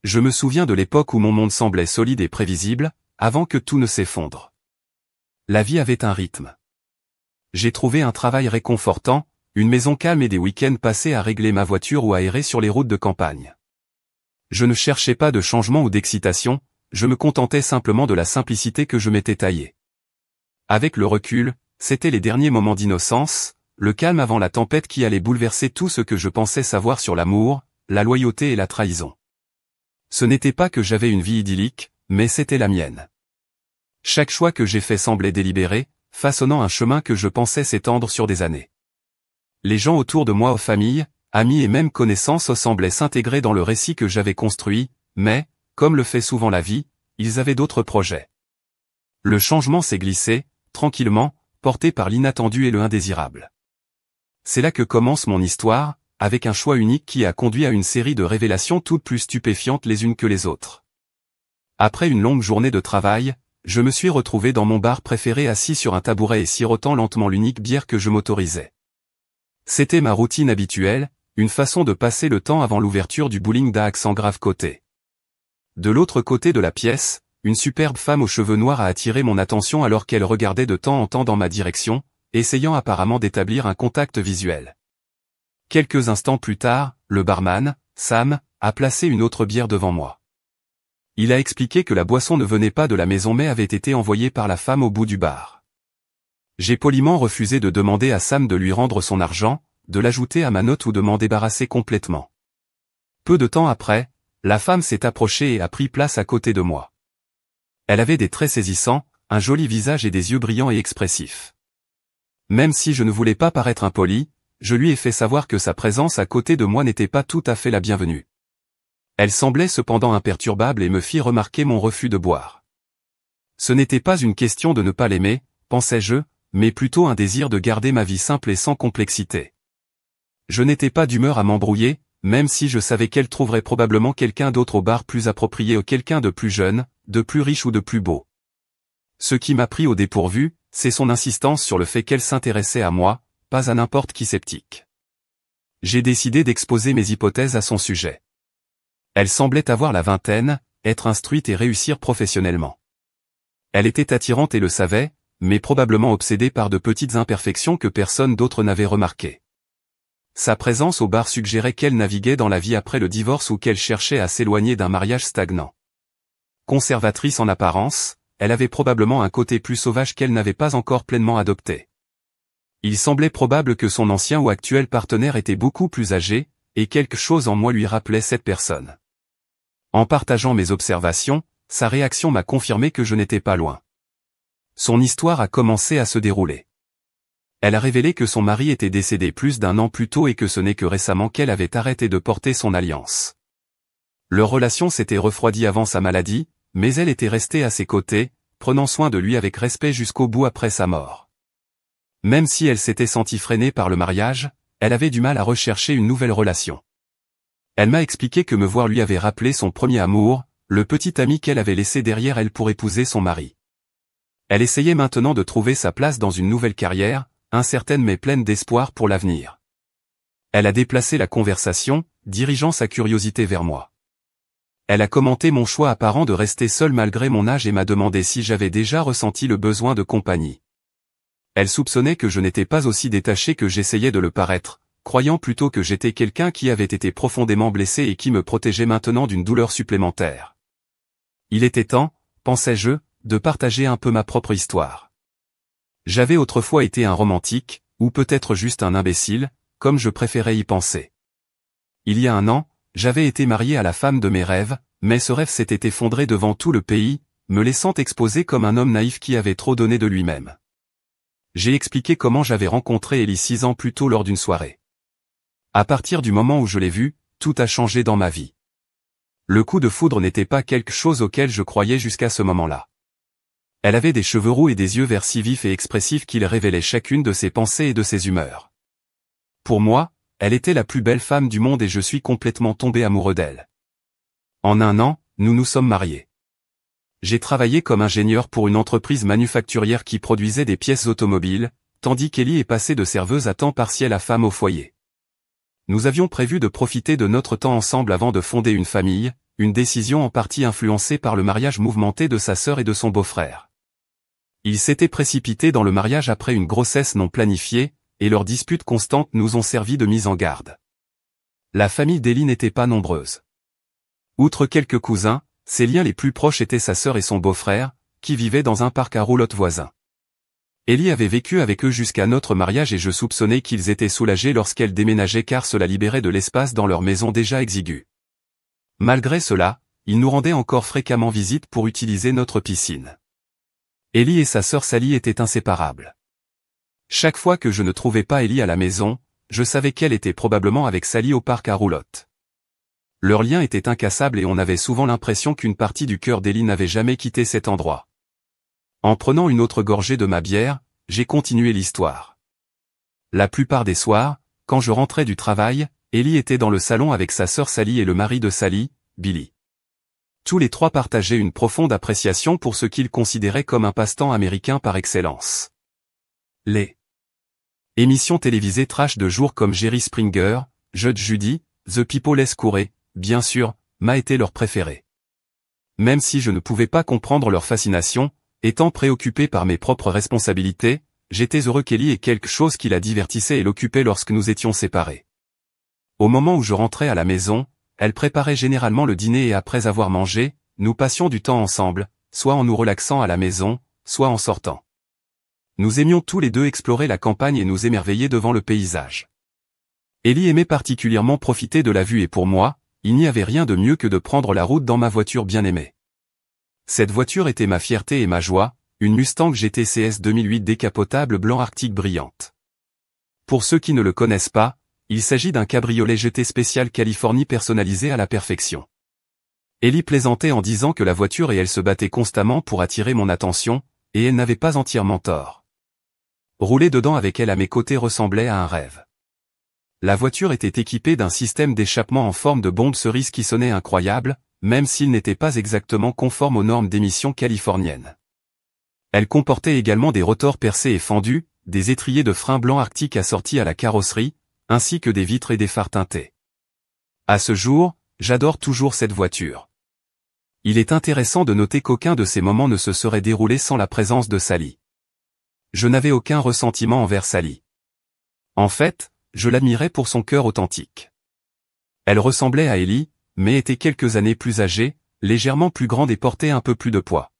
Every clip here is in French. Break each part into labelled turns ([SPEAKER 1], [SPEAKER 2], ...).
[SPEAKER 1] Je me souviens de l'époque où mon monde semblait solide et prévisible, avant que tout ne s'effondre. La vie avait un rythme. J'ai trouvé un travail réconfortant, une maison calme et des week-ends passés à régler ma voiture ou à errer sur les routes de campagne. Je ne cherchais pas de changement ou d'excitation, je me contentais simplement de la simplicité que je m'étais taillée. Avec le recul, c'étaient les derniers moments d'innocence, le calme avant la tempête qui allait bouleverser tout ce que je pensais savoir sur l'amour, la loyauté et la trahison. Ce n'était pas que j'avais une vie idyllique, mais c'était la mienne. Chaque choix que j'ai fait semblait délibéré, façonnant un chemin que je pensais s'étendre sur des années. Les gens autour de moi, famille, amis et même connaissances semblaient s'intégrer dans le récit que j'avais construit, mais, comme le fait souvent la vie, ils avaient d'autres projets. Le changement s'est glissé, tranquillement, porté par l'inattendu et le indésirable. C'est là que commence mon histoire, avec un choix unique qui a conduit à une série de révélations toutes plus stupéfiantes les unes que les autres. Après une longue journée de travail, je me suis retrouvé dans mon bar préféré assis sur un tabouret et sirotant lentement l'unique bière que je m'autorisais. C'était ma routine habituelle, une façon de passer le temps avant l'ouverture du bowling d'Aix en Grave Côté. De l'autre côté de la pièce, une superbe femme aux cheveux noirs a attiré mon attention alors qu'elle regardait de temps en temps dans ma direction, essayant apparemment d'établir un contact visuel. Quelques instants plus tard, le barman, Sam, a placé une autre bière devant moi. Il a expliqué que la boisson ne venait pas de la maison mais avait été envoyée par la femme au bout du bar. J'ai poliment refusé de demander à Sam de lui rendre son argent, de l'ajouter à ma note ou de m'en débarrasser complètement. Peu de temps après, la femme s'est approchée et a pris place à côté de moi. Elle avait des traits saisissants, un joli visage et des yeux brillants et expressifs. Même si je ne voulais pas paraître impoli, je lui ai fait savoir que sa présence à côté de moi n'était pas tout à fait la bienvenue. Elle semblait cependant imperturbable et me fit remarquer mon refus de boire. Ce n'était pas une question de ne pas l'aimer, pensais-je, mais plutôt un désir de garder ma vie simple et sans complexité. Je n'étais pas d'humeur à m'embrouiller, même si je savais qu'elle trouverait probablement quelqu'un d'autre au bar plus approprié ou quelqu'un de plus jeune, de plus riche ou de plus beau. Ce qui m'a pris au dépourvu, c'est son insistance sur le fait qu'elle s'intéressait à moi, pas à n'importe qui sceptique. J'ai décidé d'exposer mes hypothèses à son sujet. Elle semblait avoir la vingtaine, être instruite et réussir professionnellement. Elle était attirante et le savait, mais probablement obsédée par de petites imperfections que personne d'autre n'avait remarquées. Sa présence au bar suggérait qu'elle naviguait dans la vie après le divorce ou qu'elle cherchait à s'éloigner d'un mariage stagnant. Conservatrice en apparence, elle avait probablement un côté plus sauvage qu'elle n'avait pas encore pleinement adopté. Il semblait probable que son ancien ou actuel partenaire était beaucoup plus âgé, et quelque chose en moi lui rappelait cette personne. En partageant mes observations, sa réaction m'a confirmé que je n'étais pas loin. Son histoire a commencé à se dérouler. Elle a révélé que son mari était décédé plus d'1 an plus tôt et que ce n'est que récemment qu'elle avait arrêté de porter son alliance. Leur relation s'était refroidie avant sa maladie, mais elle était restée à ses côtés, prenant soin de lui avec respect jusqu'au bout après sa mort. Même si elle s'était sentie freinée par le mariage, elle avait du mal à rechercher une nouvelle relation. Elle m'a expliqué que me voir lui avait rappelé son premier amour, le petit ami qu'elle avait laissé derrière elle pour épouser son mari. Elle essayait maintenant de trouver sa place dans une nouvelle carrière, incertaine mais pleine d'espoir pour l'avenir. Elle a déplacé la conversation, dirigeant sa curiosité vers moi. Elle a commenté mon choix apparent de rester seule malgré mon âge et m'a demandé si j'avais déjà ressenti le besoin de compagnie. Elle soupçonnait que je n'étais pas aussi détaché que j'essayais de le paraître, croyant plutôt que j'étais quelqu'un qui avait été profondément blessé et qui me protégeait maintenant d'une douleur supplémentaire. Il était temps, pensais-je, de partager un peu ma propre histoire. J'avais autrefois été un romantique, ou peut-être juste un imbécile, comme je préférais y penser. Il y a 1 an, j'avais été marié à la femme de mes rêves, mais ce rêve s'était effondré devant tout le pays, me laissant exposé comme un homme naïf qui avait trop donné de lui-même. J'ai expliqué comment j'avais rencontré Ellie 6 ans plus tôt lors d'une soirée. À partir du moment où je l'ai vue, tout a changé dans ma vie. Le coup de foudre n'était pas quelque chose auquel je croyais jusqu'à ce moment-là. Elle avait des cheveux roux et des yeux verts si vifs et expressifs qu'ils révélaient chacune de ses pensées et de ses humeurs. Pour moi, elle était la plus belle femme du monde et je suis complètement tombé amoureux d'elle. En 1 an, nous nous sommes mariés. J'ai travaillé comme ingénieur pour une entreprise manufacturière qui produisait des pièces automobiles, tandis qu'Ellie est passée de serveuse à temps partiel à femme au foyer. Nous avions prévu de profiter de notre temps ensemble avant de fonder une famille, une décision en partie influencée par le mariage mouvementé de sa sœur et de son beau-frère. Ils s'étaient précipités dans le mariage après une grossesse non planifiée, et leurs disputes constantes nous ont servi de mise en garde. La famille d'Ellie n'était pas nombreuse. Outre quelques cousins, ses liens les plus proches étaient sa sœur et son beau-frère, qui vivaient dans un parc à roulotte voisin. Ellie avait vécu avec eux jusqu'à notre mariage et je soupçonnais qu'ils étaient soulagés lorsqu'elle déménageait car cela libérait de l'espace dans leur maison déjà exiguë. Malgré cela, ils nous rendaient encore fréquemment visite pour utiliser notre piscine. Ellie et sa sœur Sally étaient inséparables. Chaque fois que je ne trouvais pas Ellie à la maison, je savais qu'elle était probablement avec Sally au parc à roulotte. Leur lien était incassable et on avait souvent l'impression qu'une partie du cœur d'Ellie n'avait jamais quitté cet endroit. En prenant une autre gorgée de ma bière, j'ai continué l'histoire. La plupart des soirs, quand je rentrais du travail, Ellie était dans le salon avec sa sœur Sally et le mari de Sally, Billy. Tous les trois partageaient une profonde appréciation pour ce qu'ils considéraient comme un passe-temps américain par excellence. Les émissions télévisées trash de jour comme Jerry Springer, Judge Judy, The People Laisse courir, bien sûr, m'a été leur préféré. Même si je ne pouvais pas comprendre leur fascination, étant préoccupé par mes propres responsabilités, j'étais heureux qu'Ellie ait quelque chose qui la divertissait et l'occupait lorsque nous étions séparés. Au moment où je rentrais à la maison, elle préparait généralement le dîner et après avoir mangé, nous passions du temps ensemble, soit en nous relaxant à la maison, soit en sortant. Nous aimions tous les deux explorer la campagne et nous émerveiller devant le paysage. Ellie aimait particulièrement profiter de la vue et pour moi, il n'y avait rien de mieux que de prendre la route dans ma voiture bien-aimée. Cette voiture était ma fierté et ma joie, une Mustang GT CS 2008 décapotable blanc arctique brillante. Pour ceux qui ne le connaissent pas, il s'agit d'un cabriolet GT spécial Californie personnalisé à la perfection. Ellie plaisantait en disant que la voiture et elle se battaient constamment pour attirer mon attention, et elle n'avait pas entièrement tort. Rouler dedans avec elle à mes côtés ressemblait à un rêve. La voiture était équipée d'un système d'échappement en forme de bombe cerise qui sonnait incroyable, même s'il n'était pas exactement conforme aux normes d'émission californiennes. Elle comportait également des rotors percés et fendus, des étriers de frein blanc arctique assortis à la carrosserie, ainsi que des vitres et des phares teintés. À ce jour, j'adore toujours cette voiture. Il est intéressant de noter qu'aucun de ces moments ne se serait déroulé sans la présence de Sally. Je n'avais aucun ressentiment envers Sally. En fait, je l'admirais pour son cœur authentique. Elle ressemblait à Ellie, mais était quelques années plus âgée, légèrement plus grande et portait un peu plus de poids.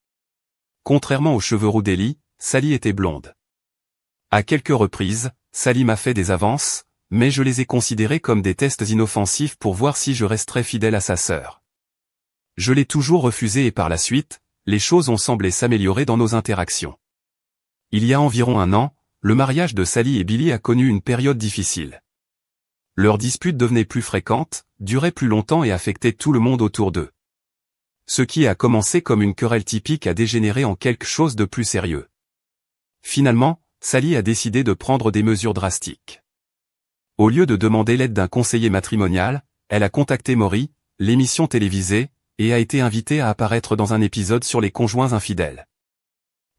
[SPEAKER 1] Contrairement aux cheveux roux d'Ellie, Sally était blonde. À quelques reprises, Sally m'a fait des avances, mais je les ai considérées comme des tests inoffensifs pour voir si je resterais fidèle à sa sœur. Je l'ai toujours refusé et par la suite, les choses ont semblé s'améliorer dans nos interactions. Il y a environ un an, le mariage de Sally et Billy a connu une période difficile. Leurs disputes devenaient plus fréquentes, duraient plus longtemps et affectaient tout le monde autour d'eux. Ce qui a commencé comme une querelle typique a dégénéré en quelque chose de plus sérieux. Finalement, Sally a décidé de prendre des mesures drastiques. Au lieu de demander l'aide d'un conseiller matrimonial, elle a contacté Maury, l'émission télévisée, et a été invitée à apparaître dans un épisode sur les conjoints infidèles.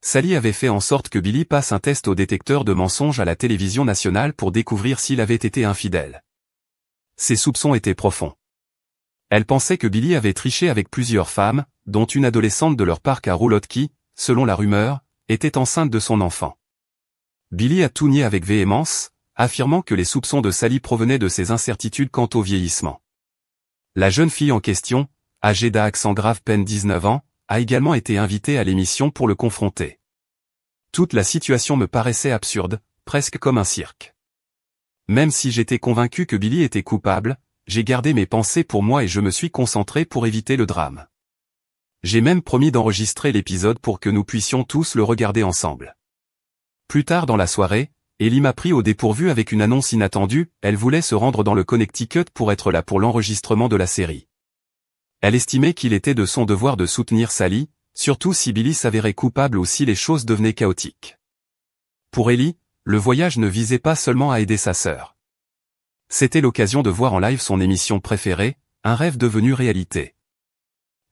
[SPEAKER 1] Sally avait fait en sorte que Billy passe un test au détecteur de mensonges à la télévision nationale pour découvrir s'il avait été infidèle. Ses soupçons étaient profonds. Elle pensait que Billy avait triché avec plusieurs femmes, dont une adolescente de leur parc à roulotte qui, selon la rumeur, était enceinte de son enfant. Billy a tout nié avec véhémence, affirmant que les soupçons de Sally provenaient de ses incertitudes quant au vieillissement. La jeune fille en question, âgée d'accent grave peine 19 ans, a également été invitée à l'émission pour le confronter. Toute la situation me paraissait absurde, presque comme un cirque. Même si j'étais convaincu que Billy était coupable, j'ai gardé mes pensées pour moi et je me suis concentré pour éviter le drame. J'ai même promis d'enregistrer l'épisode pour que nous puissions tous le regarder ensemble. Plus tard dans la soirée, Ellie m'a pris au dépourvu avec une annonce inattendue, elle voulait se rendre dans le Connecticut pour être là pour l'enregistrement de la série. Elle estimait qu'il était de son devoir de soutenir Sally, surtout si Billy s'avérait coupable ou si les choses devenaient chaotiques. Pour Ellie, le voyage ne visait pas seulement à aider sa sœur. C'était l'occasion de voir en live son émission préférée, un rêve devenu réalité.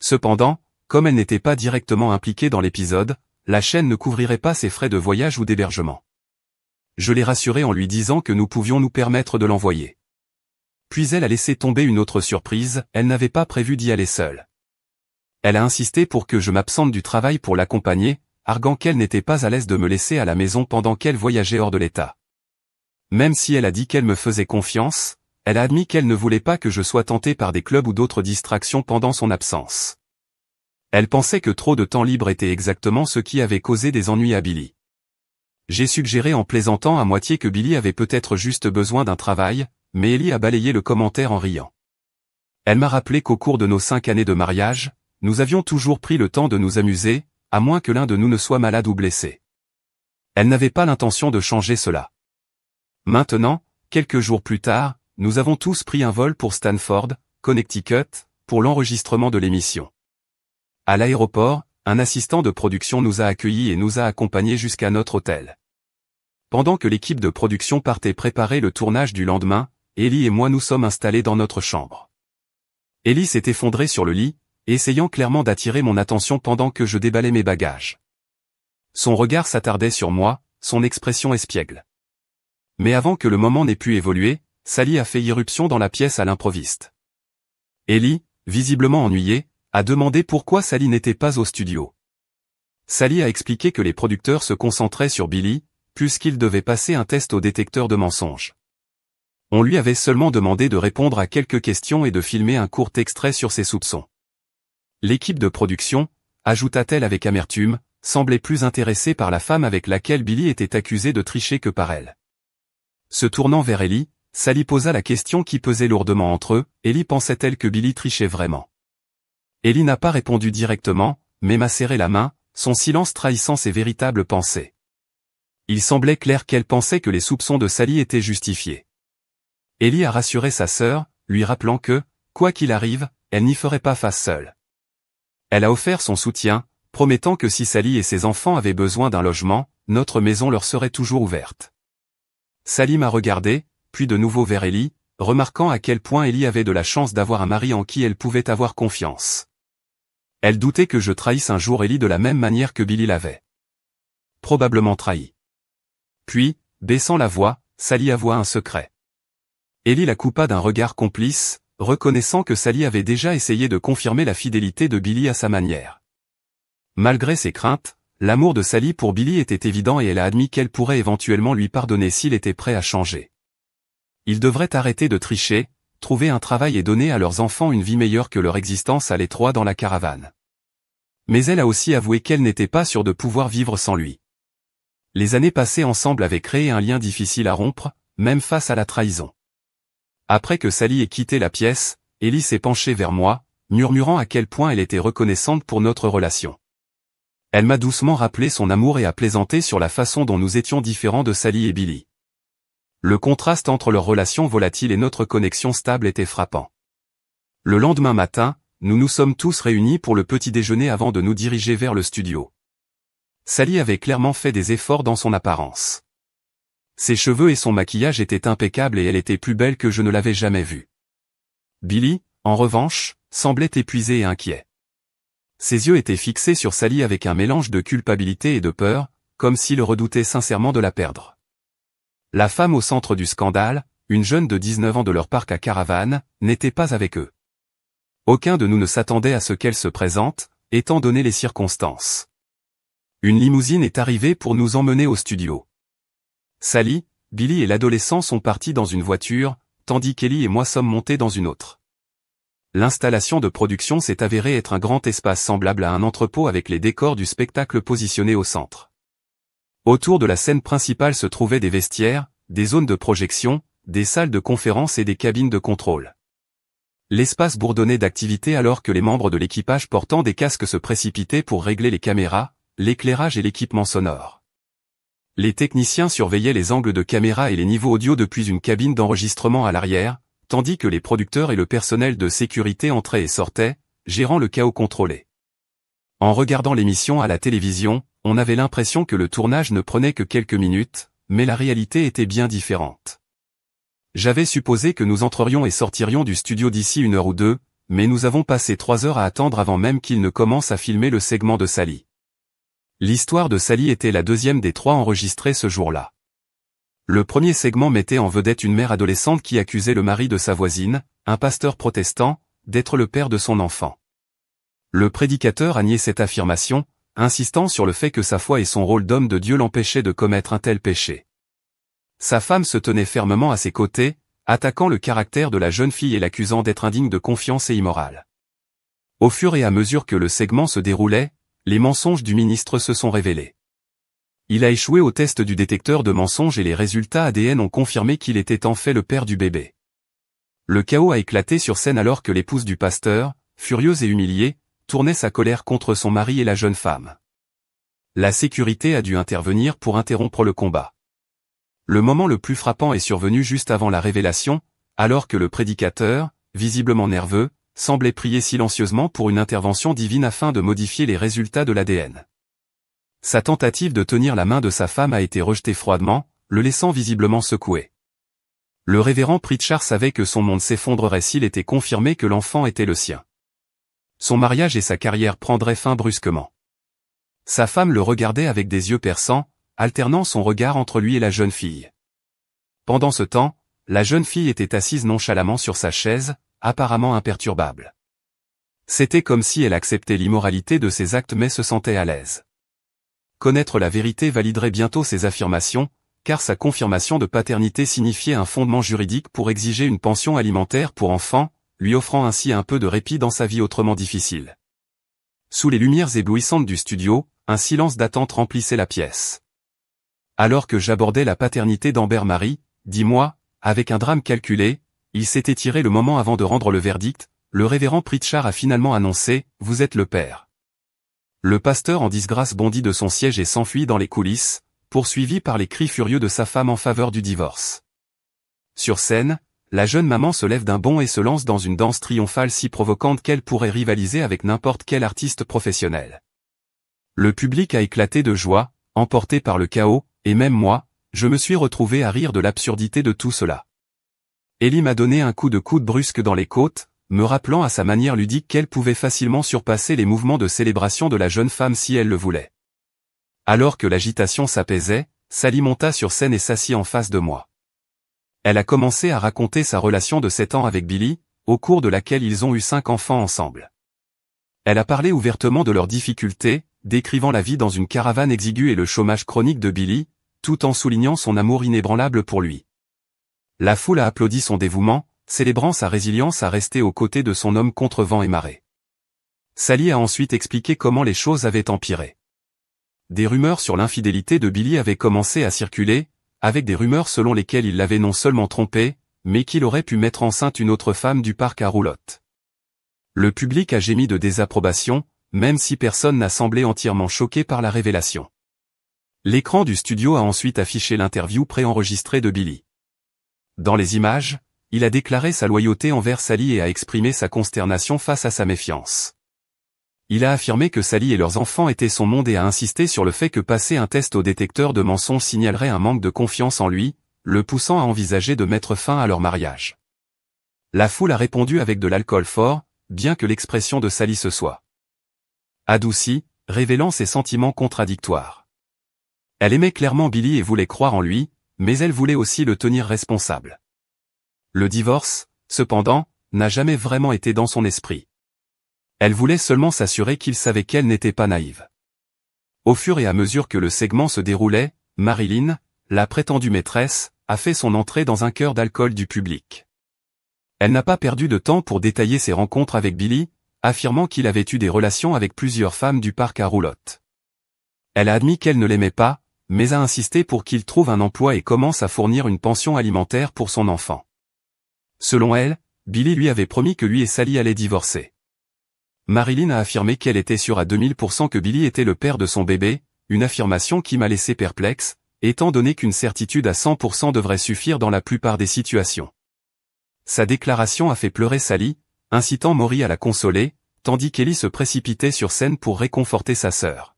[SPEAKER 1] Cependant, comme elle n'était pas directement impliquée dans l'épisode, la chaîne ne couvrirait pas ses frais de voyage ou d'hébergement. Je l'ai rassurée en lui disant que nous pouvions nous permettre de l'envoyer. Puis elle a laissé tomber une autre surprise, elle n'avait pas prévu d'y aller seule. Elle a insisté pour que je m'absente du travail pour l'accompagner, arguant qu'elle n'était pas à l'aise de me laisser à la maison pendant qu'elle voyageait hors de l'État. Même si elle a dit qu'elle me faisait confiance, elle a admis qu'elle ne voulait pas que je sois tenté par des clubs ou d'autres distractions pendant son absence. Elle pensait que trop de temps libre était exactement ce qui avait causé des ennuis à Billy. J'ai suggéré en plaisantant à moitié que Billy avait peut-être juste besoin d'un travail, mais Ellie a balayé le commentaire en riant. Elle m'a rappelé qu'au cours de nos 5 années de mariage, nous avions toujours pris le temps de nous amuser, à moins que l'un de nous ne soit malade ou blessé. Elle n'avait pas l'intention de changer cela. Maintenant, quelques jours plus tard, nous avons tous pris un vol pour Stanford, Connecticut, pour l'enregistrement de l'émission. À l'aéroport, un assistant de production nous a accueillis et nous a accompagnés jusqu'à notre hôtel. Pendant que l'équipe de production partait préparer le tournage du lendemain, Ellie et moi nous sommes installés dans notre chambre. Ellie s'est effondrée sur le lit, essayant clairement d'attirer mon attention pendant que je déballais mes bagages. Son regard s'attardait sur moi, son expression espiègle. Mais avant que le moment n'ait pu évoluer, Sally a fait irruption dans la pièce à l'improviste. Ellie, visiblement ennuyée, a demandé pourquoi Sally n'était pas au studio. Sally a expliqué que les producteurs se concentraient sur Billy, puisqu'il devait passer un test au détecteur de mensonges. On lui avait seulement demandé de répondre à quelques questions et de filmer un court extrait sur ses soupçons. L'équipe de production, ajouta-t-elle avec amertume, semblait plus intéressée par la femme avec laquelle Billy était accusé de tricher que par elle. Se tournant vers Ellie, Sally posa la question qui pesait lourdement entre eux, Ellie pensait-elle que Billy trichait vraiment? Ellie n'a pas répondu directement, mais m'a serré la main, son silence trahissant ses véritables pensées. Il semblait clair qu'elle pensait que les soupçons de Sally étaient justifiés. Ellie a rassuré sa sœur, lui rappelant que, quoi qu'il arrive, elle n'y ferait pas face seule. Elle a offert son soutien, promettant que si Sally et ses enfants avaient besoin d'un logement, notre maison leur serait toujours ouverte. Sally m'a regardé, puis de nouveau vers Ellie, remarquant à quel point Ellie avait de la chance d'avoir un mari en qui elle pouvait avoir confiance. Elle doutait que je trahisse un jour Ellie de la même manière que Billy l'avait probablement trahi. Puis, baissant la voix, Sally avoua un secret. Ellie la coupa d'un regard complice, reconnaissant que Sally avait déjà essayé de confirmer la fidélité de Billy à sa manière. Malgré ses craintes, l'amour de Sally pour Billy était évident et elle a admis qu'elle pourrait éventuellement lui pardonner s'il était prêt à changer. Ils devraient arrêter de tricher, trouver un travail et donner à leurs enfants une vie meilleure que leur existence à l'étroit dans la caravane. Mais elle a aussi avoué qu'elle n'était pas sûre de pouvoir vivre sans lui. Les années passées ensemble avaient créé un lien difficile à rompre, même face à la trahison. Après que Sally ait quitté la pièce, Ellie s'est penchée vers moi, murmurant à quel point elle était reconnaissante pour notre relation. Elle m'a doucement rappelé son amour et a plaisanté sur la façon dont nous étions différents de Sally et Billy. Le contraste entre leur relation volatile et notre connexion stable était frappant. Le lendemain matin, nous nous sommes tous réunis pour le petit déjeuner avant de nous diriger vers le studio. Sally avait clairement fait des efforts dans son apparence. Ses cheveux et son maquillage étaient impeccables et elle était plus belle que je ne l'avais jamais vue. Billy, en revanche, semblait épuisé et inquiet. Ses yeux étaient fixés sur Sally avec un mélange de culpabilité et de peur, comme s'il redoutait sincèrement de la perdre. La femme au centre du scandale, une jeune de 19 ans de leur parc à caravane, n'était pas avec eux. Aucun de nous ne s'attendait à ce qu'elle se présente, étant donné les circonstances. Une limousine est arrivée pour nous emmener au studio. Sally, Billy et l'adolescent sont partis dans une voiture, tandis qu'Ellie et moi sommes montés dans une autre. L'installation de production s'est avérée être un grand espace semblable à un entrepôt avec les décors du spectacle positionnés au centre. Autour de la scène principale se trouvaient des vestiaires, des zones de projection, des salles de conférence et des cabines de contrôle. L'espace bourdonnait d'activité alors que les membres de l'équipage portant des casques se précipitaient pour régler les caméras, l'éclairage et l'équipement sonore. Les techniciens surveillaient les angles de caméra et les niveaux audio depuis une cabine d'enregistrement à l'arrière, tandis que les producteurs et le personnel de sécurité entraient et sortaient, gérant le chaos contrôlé. En regardant l'émission à la télévision, on avait l'impression que le tournage ne prenait que quelques minutes, mais la réalité était bien différente. J'avais supposé que nous entrerions et sortirions du studio d'ici 1 heure ou 2, mais nous avons passé 3 heures à attendre avant même qu'il ne commence à filmer le segment de Sally. L'histoire de Sally était la deuxième des 3 enregistrées ce jour-là. Le premier segment mettait en vedette une mère adolescente qui accusait le mari de sa voisine, un pasteur protestant, d'être le père de son enfant. Le prédicateur a nié cette affirmation, insistant sur le fait que sa foi et son rôle d'homme de Dieu l'empêchaient de commettre un tel péché. Sa femme se tenait fermement à ses côtés, attaquant le caractère de la jeune fille et l'accusant d'être indigne de confiance et immorale. Au fur et à mesure que le segment se déroulait, les mensonges du ministre se sont révélés. Il a échoué au test du détecteur de mensonges et les résultats ADN ont confirmé qu'il était en fait le père du bébé. Le chaos a éclaté sur scène alors que l'épouse du pasteur, furieuse et humiliée, tournait sa colère contre son mari et la jeune femme. La sécurité a dû intervenir pour interrompre le combat. Le moment le plus frappant est survenu juste avant la révélation, alors que le prédicateur, visiblement nerveux, semblait prier silencieusement pour une intervention divine afin de modifier les résultats de l'ADN. Sa tentative de tenir la main de sa femme a été rejetée froidement, le laissant visiblement secoué. Le révérend Pritchard savait que son monde s'effondrerait s'il était confirmé que l'enfant était le sien. Son mariage et sa carrière prendraient fin brusquement. Sa femme le regardait avec des yeux perçants, alternant son regard entre lui et la jeune fille. Pendant ce temps, la jeune fille était assise nonchalamment sur sa chaise, apparemment imperturbable. C'était comme si elle acceptait l'immoralité de ses actes mais se sentait à l'aise. Connaître la vérité validerait bientôt ses affirmations, car sa confirmation de paternité signifiait un fondement juridique pour exiger une pension alimentaire pour enfants, lui offrant ainsi un peu de répit dans sa vie autrement difficile. Sous les lumières éblouissantes du studio, un silence d'attente remplissait la pièce. Alors que j'abordais la paternité d'Amber-Marie, dis-moi, avec un drame calculé, il s'est étiré le moment avant de rendre le verdict, le révérend Pritchard a finalement annoncé « Vous êtes le père ». Le pasteur en disgrâce bondit de son siège et s'enfuit dans les coulisses, poursuivi par les cris furieux de sa femme en faveur du divorce. Sur scène, la jeune maman se lève d'un bond et se lance dans une danse triomphale si provocante qu'elle pourrait rivaliser avec n'importe quel artiste professionnel. Le public a éclaté de joie, emporté par le chaos, et même moi, je me suis retrouvé à rire de l'absurdité de tout cela. Ellie m'a donné un coup de coude brusque dans les côtes, me rappelant à sa manière ludique qu'elle pouvait facilement surpasser les mouvements de célébration de la jeune femme si elle le voulait. Alors que l'agitation s'apaisait, Sally monta sur scène et s'assit en face de moi. Elle a commencé à raconter sa relation de 7 ans avec Billy, au cours de laquelle ils ont eu 5 enfants ensemble. Elle a parlé ouvertement de leurs difficultés, décrivant la vie dans une caravane exiguë et le chômage chronique de Billy, tout en soulignant son amour inébranlable pour lui. La foule a applaudi son dévouement, célébrant sa résilience à rester aux côtés de son homme contre vent et marée. Sally a ensuite expliqué comment les choses avaient empiré. Des rumeurs sur l'infidélité de Billy avaient commencé à circuler, avec des rumeurs selon lesquelles il l'avait non seulement trompée, mais qu'il aurait pu mettre enceinte une autre femme du parc à roulotte. Le public a gémi de désapprobation, même si personne n'a semblé entièrement choqué par la révélation. L'écran du studio a ensuite affiché l'interview préenregistrée de Billy. Dans les images, il a déclaré sa loyauté envers Sally et a exprimé sa consternation face à sa méfiance. Il a affirmé que Sally et leurs enfants étaient son monde et a insisté sur le fait que passer un test au détecteur de mensonges signalerait un manque de confiance en lui, le poussant à envisager de mettre fin à leur mariage. La foule a répondu avec de l'alcool fort, bien que l'expression de Sally se soit adoucie, révélant ses sentiments contradictoires. Elle aimait clairement Billy et voulait croire en lui, mais elle voulait aussi le tenir responsable. Le divorce, cependant, n'a jamais vraiment été dans son esprit. Elle voulait seulement s'assurer qu'il savait qu'elle n'était pas naïve. Au fur et à mesure que le segment se déroulait, Marilyn, la prétendue maîtresse, a fait son entrée dans un cœur d'alcool du public. Elle n'a pas perdu de temps pour détailler ses rencontres avec Billy, affirmant qu'il avait eu des relations avec plusieurs femmes du parc à roulotte. Elle a admis qu'elle ne l'aimait pas, mais a insisté pour qu'il trouve un emploi et commence à fournir une pension alimentaire pour son enfant. Selon elle, Billy lui avait promis que lui et Sally allaient divorcer. Marilyn a affirmé qu'elle était sûre à 2000% que Billy était le père de son bébé, une affirmation qui m'a laissé perplexe, étant donné qu'une certitude à 100% devrait suffire dans la plupart des situations. Sa déclaration a fait pleurer Sally, incitant Maury à la consoler, tandis qu'Ellie se précipitait sur scène pour réconforter sa sœur.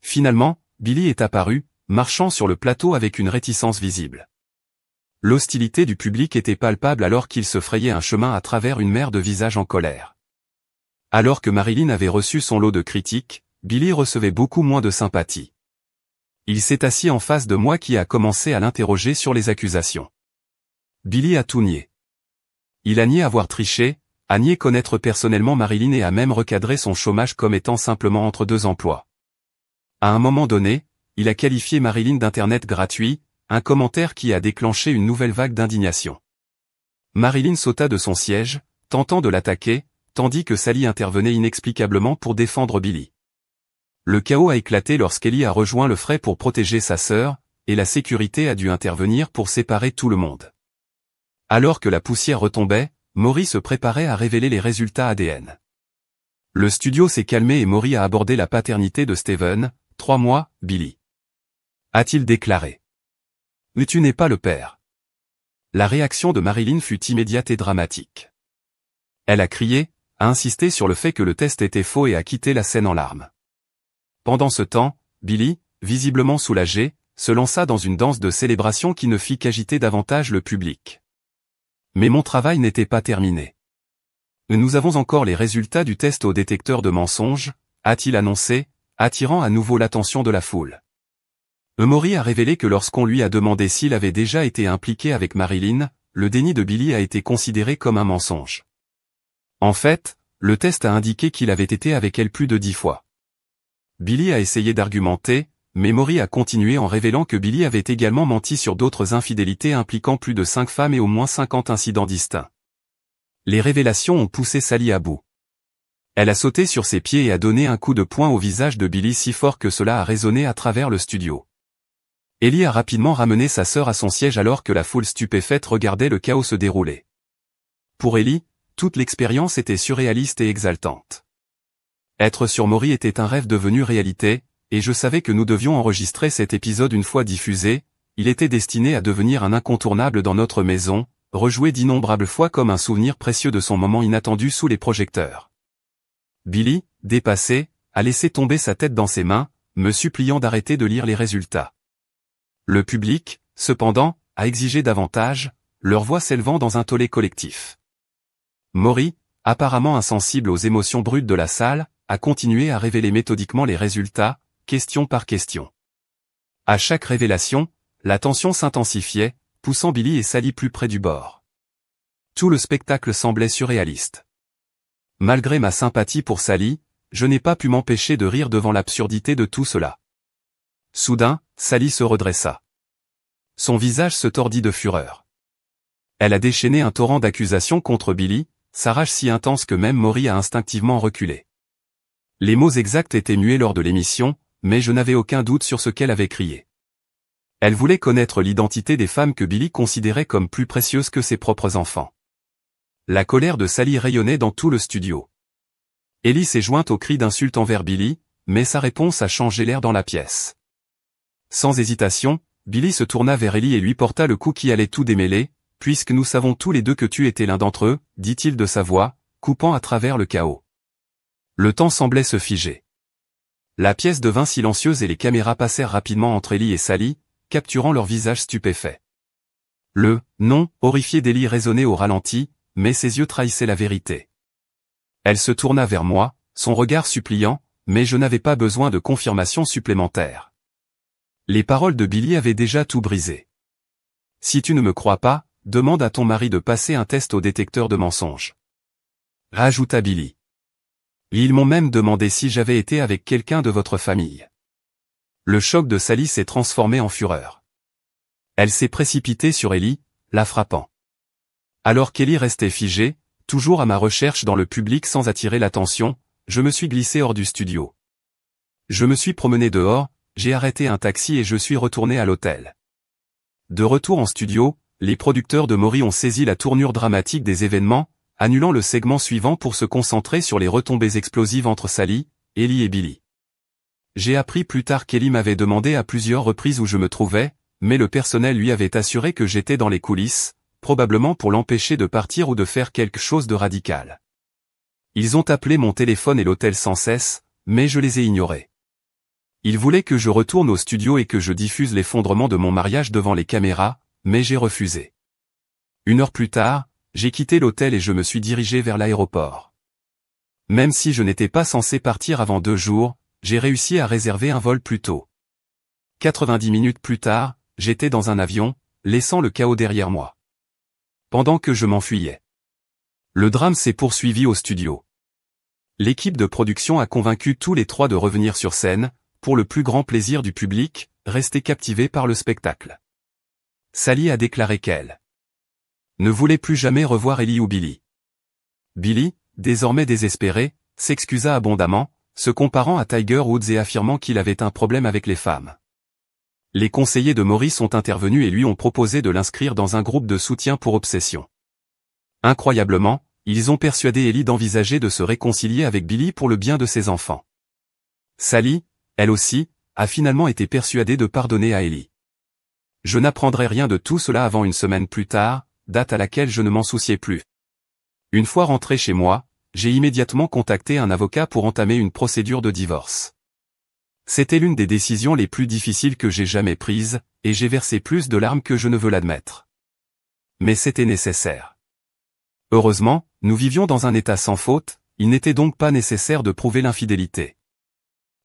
[SPEAKER 1] Finalement, Billy est apparu, marchant sur le plateau avec une réticence visible. L'hostilité du public était palpable alors qu'il se frayait un chemin à travers une mer de visages en colère. Alors que Marilyn avait reçu son lot de critiques, Billy recevait beaucoup moins de sympathie. Il s'est assis en face de moi qui a commencé à l'interroger sur les accusations. Billy a tout nié. Il a nié avoir triché, a nié connaître personnellement Marilyn et a même recadré son chômage comme étant simplement entre deux emplois. À un moment donné, il a qualifié Marilyn d'Internet gratuit, un commentaire qui a déclenché une nouvelle vague d'indignation. Marilyn sauta de son siège, tentant de l'attaquer, tandis que Sally intervenait inexplicablement pour défendre Billy. Le chaos a éclaté lorsqu'Ellie a rejoint le fray pour protéger sa sœur, et la sécurité a dû intervenir pour séparer tout le monde. Alors que la poussière retombait, Maury se préparait à révéler les résultats ADN. Le studio s'est calmé et Maury a abordé la paternité de Steven, 3 mois, Billy. A-t-il déclaré. Mais tu n'es pas le père. La réaction de Marilyn fut immédiate et dramatique. Elle a crié, a insisté sur le fait que le test était faux et a quitté la scène en larmes. Pendant ce temps, Billy, visiblement soulagé, se lança dans une danse de célébration qui ne fit qu'agiter davantage le public. Mais mon travail n'était pas terminé. Nous avons encore les résultats du test au détecteur de mensonges, a-t-il annoncé, attirant à nouveau l'attention de la foule. Maury a révélé que lorsqu'on lui a demandé s'il avait déjà été impliqué avec Marilyn, le déni de Billy a été considéré comme un mensonge. En fait, le test a indiqué qu'il avait été avec elle plus de 10 fois. Billy a essayé d'argumenter, mais Maury a continué en révélant que Billy avait également menti sur d'autres infidélités impliquant plus de 5 femmes et au moins 50 incidents distincts. Les révélations ont poussé Sally à bout. Elle a sauté sur ses pieds et a donné un coup de poing au visage de Billy si fort que cela a résonné à travers le studio. Ellie a rapidement ramené sa sœur à son siège alors que la foule stupéfaite regardait le chaos se dérouler. Pour Ellie, toute l'expérience était surréaliste et exaltante. Être sur Maury était un rêve devenu réalité, et je savais que nous devions enregistrer cet épisode une fois diffusé, il était destiné à devenir un incontournable dans notre maison, rejoué d'innombrables fois comme un souvenir précieux de son moment inattendu sous les projecteurs. Billy, dépassé, a laissé tomber sa tête dans ses mains, me suppliant d'arrêter de lire les résultats. Le public, cependant, a exigé davantage, leur voix s'élevant dans un tollé collectif. Maury, apparemment insensible aux émotions brutes de la salle, a continué à révéler méthodiquement les résultats, question par question. À chaque révélation, la tension s'intensifiait, poussant Billy et Sally plus près du bord. Tout le spectacle semblait surréaliste. Malgré ma sympathie pour Sally, je n'ai pas pu m'empêcher de rire devant l'absurdité de tout cela. Soudain, Sally se redressa. Son visage se tordit de fureur. Elle a déchaîné un torrent d'accusations contre Billy, sa rage si intense que même Maury a instinctivement reculé. Les mots exacts étaient muets lors de l'émission, mais je n'avais aucun doute sur ce qu'elle avait crié. Elle voulait connaître l'identité des femmes que Billy considérait comme plus précieuses que ses propres enfants. La colère de Sally rayonnait dans tout le studio. Ellie s'est jointe au cri d'insulte envers Billy, mais sa réponse a changé l'air dans la pièce. Sans hésitation, Billy se tourna vers Ellie et lui porta le coup qui allait tout démêler, « Puisque nous savons tous les deux que tu étais l'un d'entre eux », dit-il de sa voix, coupant à travers le chaos. Le temps semblait se figer. La pièce devint silencieuse et les caméras passèrent rapidement entre Ellie et Sally, capturant leurs visages stupéfaits. Le « non » horrifié d'Ellie résonnait au ralenti, mais ses yeux trahissaient la vérité. Elle se tourna vers moi, son regard suppliant, mais je n'avais pas besoin de confirmation supplémentaire. Les paroles de Billy avaient déjà tout brisé. « Si tu ne me crois pas, demande à ton mari de passer un test au détecteur de mensonges. » Rajouta Billy. Ils m'ont même demandé si j'avais été avec quelqu'un de votre famille. Le choc de Sally s'est transformé en fureur. Elle s'est précipitée sur Ellie, la frappant. Alors qu'Ellie restait figée, toujours à ma recherche dans le public sans attirer l'attention, je me suis glissé hors du studio. Je me suis promené dehors, j'ai arrêté un taxi et je suis retourné à l'hôtel. De retour en studio, les producteurs de Maury ont saisi la tournure dramatique des événements, annulant le segment suivant pour se concentrer sur les retombées explosives entre Sally, Ellie et Billy. J'ai appris plus tard qu'Ellie m'avait demandé à plusieurs reprises où je me trouvais, mais le personnel lui avait assuré que j'étais dans les coulisses, probablement pour l'empêcher de partir ou de faire quelque chose de radical. Ils ont appelé mon téléphone et l'hôtel sans cesse, mais je les ai ignorés. Ils voulaient que je retourne au studio et que je diffuse l'effondrement de mon mariage devant les caméras, mais j'ai refusé. 1 heure plus tard, j'ai quitté l'hôtel et je me suis dirigé vers l'aéroport. Même si je n'étais pas censé partir avant 2 jours, j'ai réussi à réserver un vol plus tôt. 90 minutes plus tard, j'étais dans un avion, laissant le chaos derrière moi. Pendant que je m'enfuyais. Le drame s'est poursuivi au studio. L'équipe de production a convaincu tous les trois de revenir sur scène, pour le plus grand plaisir du public, resté captivé par le spectacle. Sally a déclaré qu'elle ne voulait plus jamais revoir Ellie ou Billy. Billy, désormais désespéré, s'excusa abondamment, se comparant à Tiger Woods et affirmant qu'il avait un problème avec les femmes. Les conseillers de Maurice sont intervenus et lui ont proposé de l'inscrire dans un groupe de soutien pour obsession. Incroyablement, ils ont persuadé Ellie d'envisager de se réconcilier avec Billy pour le bien de ses enfants. Sally, elle aussi, a finalement été persuadée de pardonner à Ellie. Je n'apprendrai rien de tout cela avant une semaine plus tard, date à laquelle je ne m'en souciais plus. Une fois rentré chez moi, j'ai immédiatement contacté un avocat pour entamer une procédure de divorce. C'était l'une des décisions les plus difficiles que j'ai jamais prises, et j'ai versé plus de larmes que je ne veux l'admettre. Mais c'était nécessaire. Heureusement, nous vivions dans un état sans faute, il n'était donc pas nécessaire de prouver l'infidélité.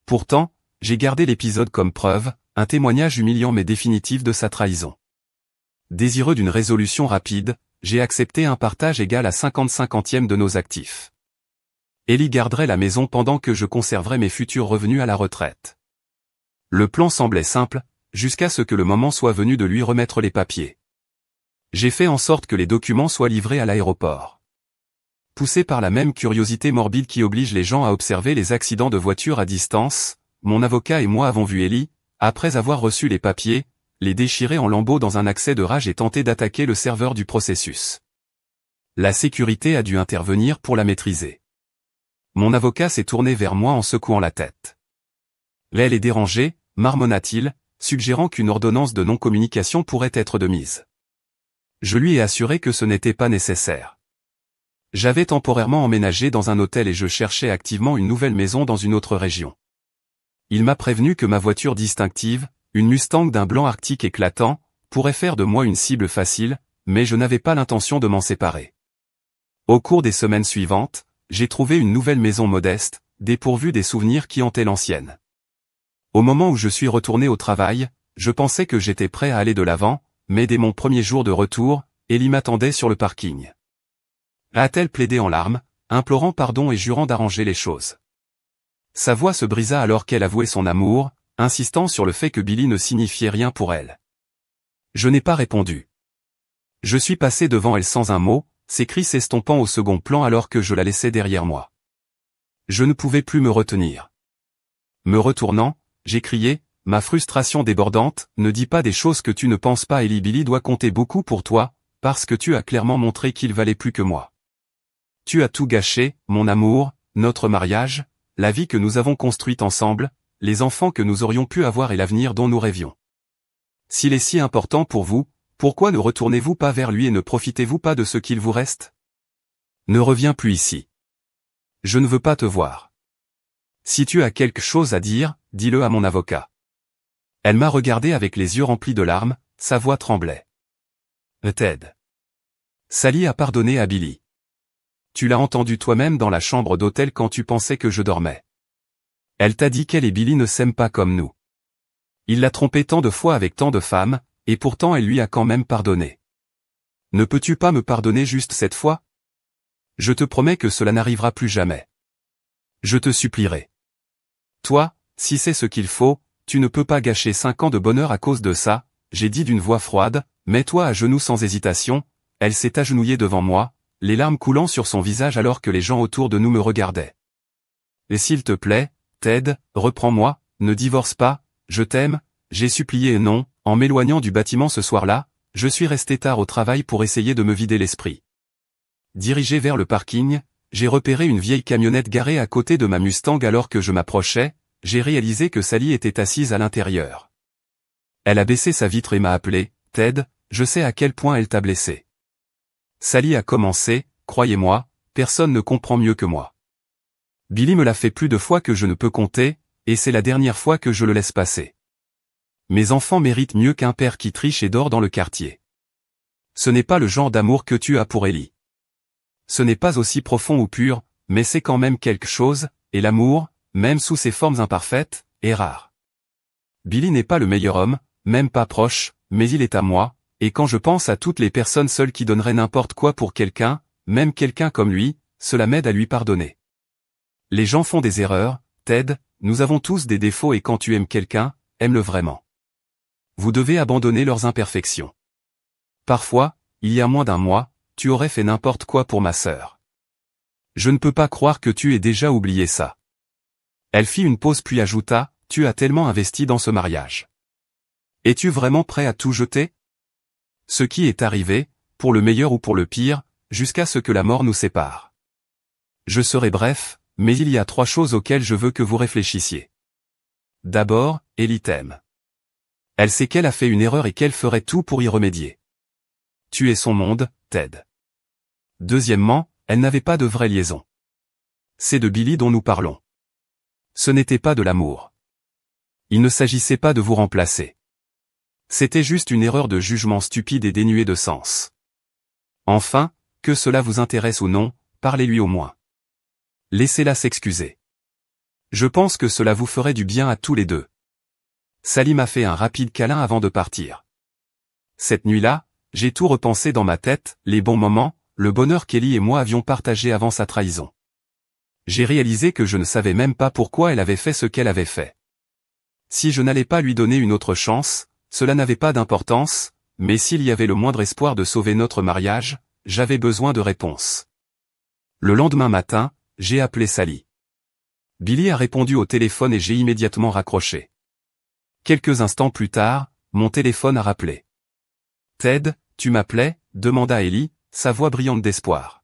[SPEAKER 1] Pourtant, j'ai gardé l'épisode comme preuve, un témoignage humiliant mais définitif de sa trahison. Désireux d'une résolution rapide, j'ai accepté un partage égal à 50/50 de nos actifs. Ellie garderait la maison pendant que je conserverais mes futurs revenus à la retraite. Le plan semblait simple, jusqu'à ce que le moment soit venu de lui remettre les papiers. J'ai fait en sorte que les documents soient livrés à l'aéroport. Poussé par la même curiosité morbide qui oblige les gens à observer les accidents de voiture à distance, mon avocat et moi avons vu Ellie, après avoir reçu les papiers, les déchirer en lambeaux dans un accès de rage et tenter d'attaquer le serveur du processus. La sécurité a dû intervenir pour la maîtriser. Mon avocat s'est tourné vers moi en secouant la tête. Elle est dérangée, marmonna-t-il, suggérant qu'une ordonnance de non-communication pourrait être de mise. Je lui ai assuré que ce n'était pas nécessaire. J'avais temporairement emménagé dans un hôtel et je cherchais activement une nouvelle maison dans une autre région. Il m'a prévenu que ma voiture distinctive, une Mustang d'un blanc arctique éclatant, pourrait faire de moi une cible facile, mais je n'avais pas l'intention de m'en séparer. Au cours des semaines suivantes, j'ai trouvé une nouvelle maison modeste, dépourvue des souvenirs qui hantaient l'ancienne. Au moment où je suis retourné au travail, je pensais que j'étais prêt à aller de l'avant, mais dès mon premier jour de retour, Ellie m'attendait sur le parking. A-t-elle plaidé en larmes, implorant pardon et jurant d'arranger les choses. Sa voix se brisa alors qu'elle avouait son amour, insistant sur le fait que Billy ne signifiait rien pour elle. Je n'ai pas répondu. Je suis passé devant elle sans un mot, ses cris s'estompant au second plan alors que je la laissais derrière moi. Je ne pouvais plus me retenir. Me retournant, j'ai crié, ma frustration débordante, ne dis pas des choses que tu ne penses pas. Ellie, Billy doit compter beaucoup pour toi, parce que tu as clairement montré qu'il valait plus que moi. Tu as tout gâché, mon amour, notre mariage, la vie que nous avons construite ensemble, les enfants que nous aurions pu avoir et l'avenir dont nous rêvions. S'il est si important pour vous, pourquoi ne retournez-vous pas vers lui et ne profitez-vous pas de ce qu'il vous reste? Ne reviens plus ici. Je ne veux pas te voir. Si tu as quelque chose à dire, dis-le à mon avocat. Elle m'a regardé avec les yeux remplis de larmes, sa voix tremblait. Ted. Sally a pardonné à Billy. Tu l'as entendu toi-même dans la chambre d'hôtel quand tu pensais que je dormais. Elle t'a dit qu'elle et Billy ne s'aiment pas comme nous. Il l'a trompée tant de fois avec tant de femmes, et pourtant elle lui a quand même pardonné. Ne peux-tu pas me pardonner juste cette fois? Je te promets que cela n'arrivera plus jamais. Je te supplierai. Toi, si c'est ce qu'il faut, tu ne peux pas gâcher 5 ans de bonheur à cause de ça, j'ai dit d'une voix froide, mets-toi à genoux sans hésitation. Elle s'est agenouillée devant moi, les larmes coulant sur son visage alors que les gens autour de nous me regardaient. Et s'il te plaît, Ted, reprends-moi, ne divorce pas, je t'aime, j'ai supplié non, en m'éloignant du bâtiment ce soir-là, je suis resté tard au travail pour essayer de me vider l'esprit. Dirigé vers le parking, j'ai repéré une vieille camionnette garée à côté de ma Mustang alors que je m'approchais, j'ai réalisé que Sally était assise à l'intérieur. Elle a baissé sa vitre et m'a appelé, Ted, je sais à quel point elle t'a blessé. Sally a commencé, croyez-moi, personne ne comprend mieux que moi. Billy me l'a fait plus de fois que je ne peux compter, et c'est la dernière fois que je le laisse passer. Mes enfants méritent mieux qu'un père qui triche et dort dans le quartier. Ce n'est pas le genre d'amour que tu as pour Ellie. Ce n'est pas aussi profond ou pur, mais c'est quand même quelque chose, et l'amour, même sous ses formes imparfaites, est rare. Billy n'est pas le meilleur homme, même pas proche, mais il est à moi, et quand je pense à toutes les personnes seules qui donneraient n'importe quoi pour quelqu'un, même quelqu'un comme lui, cela m'aide à lui pardonner. Les gens font des erreurs, Ted, nous avons tous des défauts et quand tu aimes quelqu'un, aime-le vraiment. Vous devez abandonner leurs imperfections. Parfois, il y a moins d'un mois, tu aurais fait n'importe quoi pour ma sœur. Je ne peux pas croire que tu aies déjà oublié ça. Elle fit une pause puis ajouta, tu as tellement investi dans ce mariage. Es-tu vraiment prêt à tout jeter? Ce qui est arrivé, pour le meilleur ou pour le pire, jusqu'à ce que la mort nous sépare. Je serai bref, mais il y a 3 choses auxquelles je veux que vous réfléchissiez. D'abord, Ellie t'aime. Elle sait qu'elle a fait une erreur et qu'elle ferait tout pour y remédier. Tu es son monde, Ted. Deuxièmement, elle n'avait pas de vraie liaison. C'est de Billy dont nous parlons. Ce n'était pas de l'amour. Il ne s'agissait pas de vous remplacer. C'était juste une erreur de jugement stupide et dénuée de sens. Enfin, que cela vous intéresse ou non, parlez-lui au moins. Laissez-la s'excuser. Je pense que cela vous ferait du bien à tous les deux. Sally m'a fait un rapide câlin avant de partir. Cette nuit-là, j'ai tout repensé dans ma tête, les bons moments, le bonheur qu'Ellie et moi avions partagé avant sa trahison. J'ai réalisé que je ne savais même pas pourquoi elle avait fait ce qu'elle avait fait. Si je n'allais pas lui donner une autre chance, cela n'avait pas d'importance, mais s'il y avait le moindre espoir de sauver notre mariage, j'avais besoin de réponses. Le lendemain matin, j'ai appelé Sally. Billy a répondu au téléphone et j'ai immédiatement raccroché. Quelques instants plus tard, mon téléphone a rappelé. Ted, tu m'appelais, demanda Ellie, sa voix brillante d'espoir.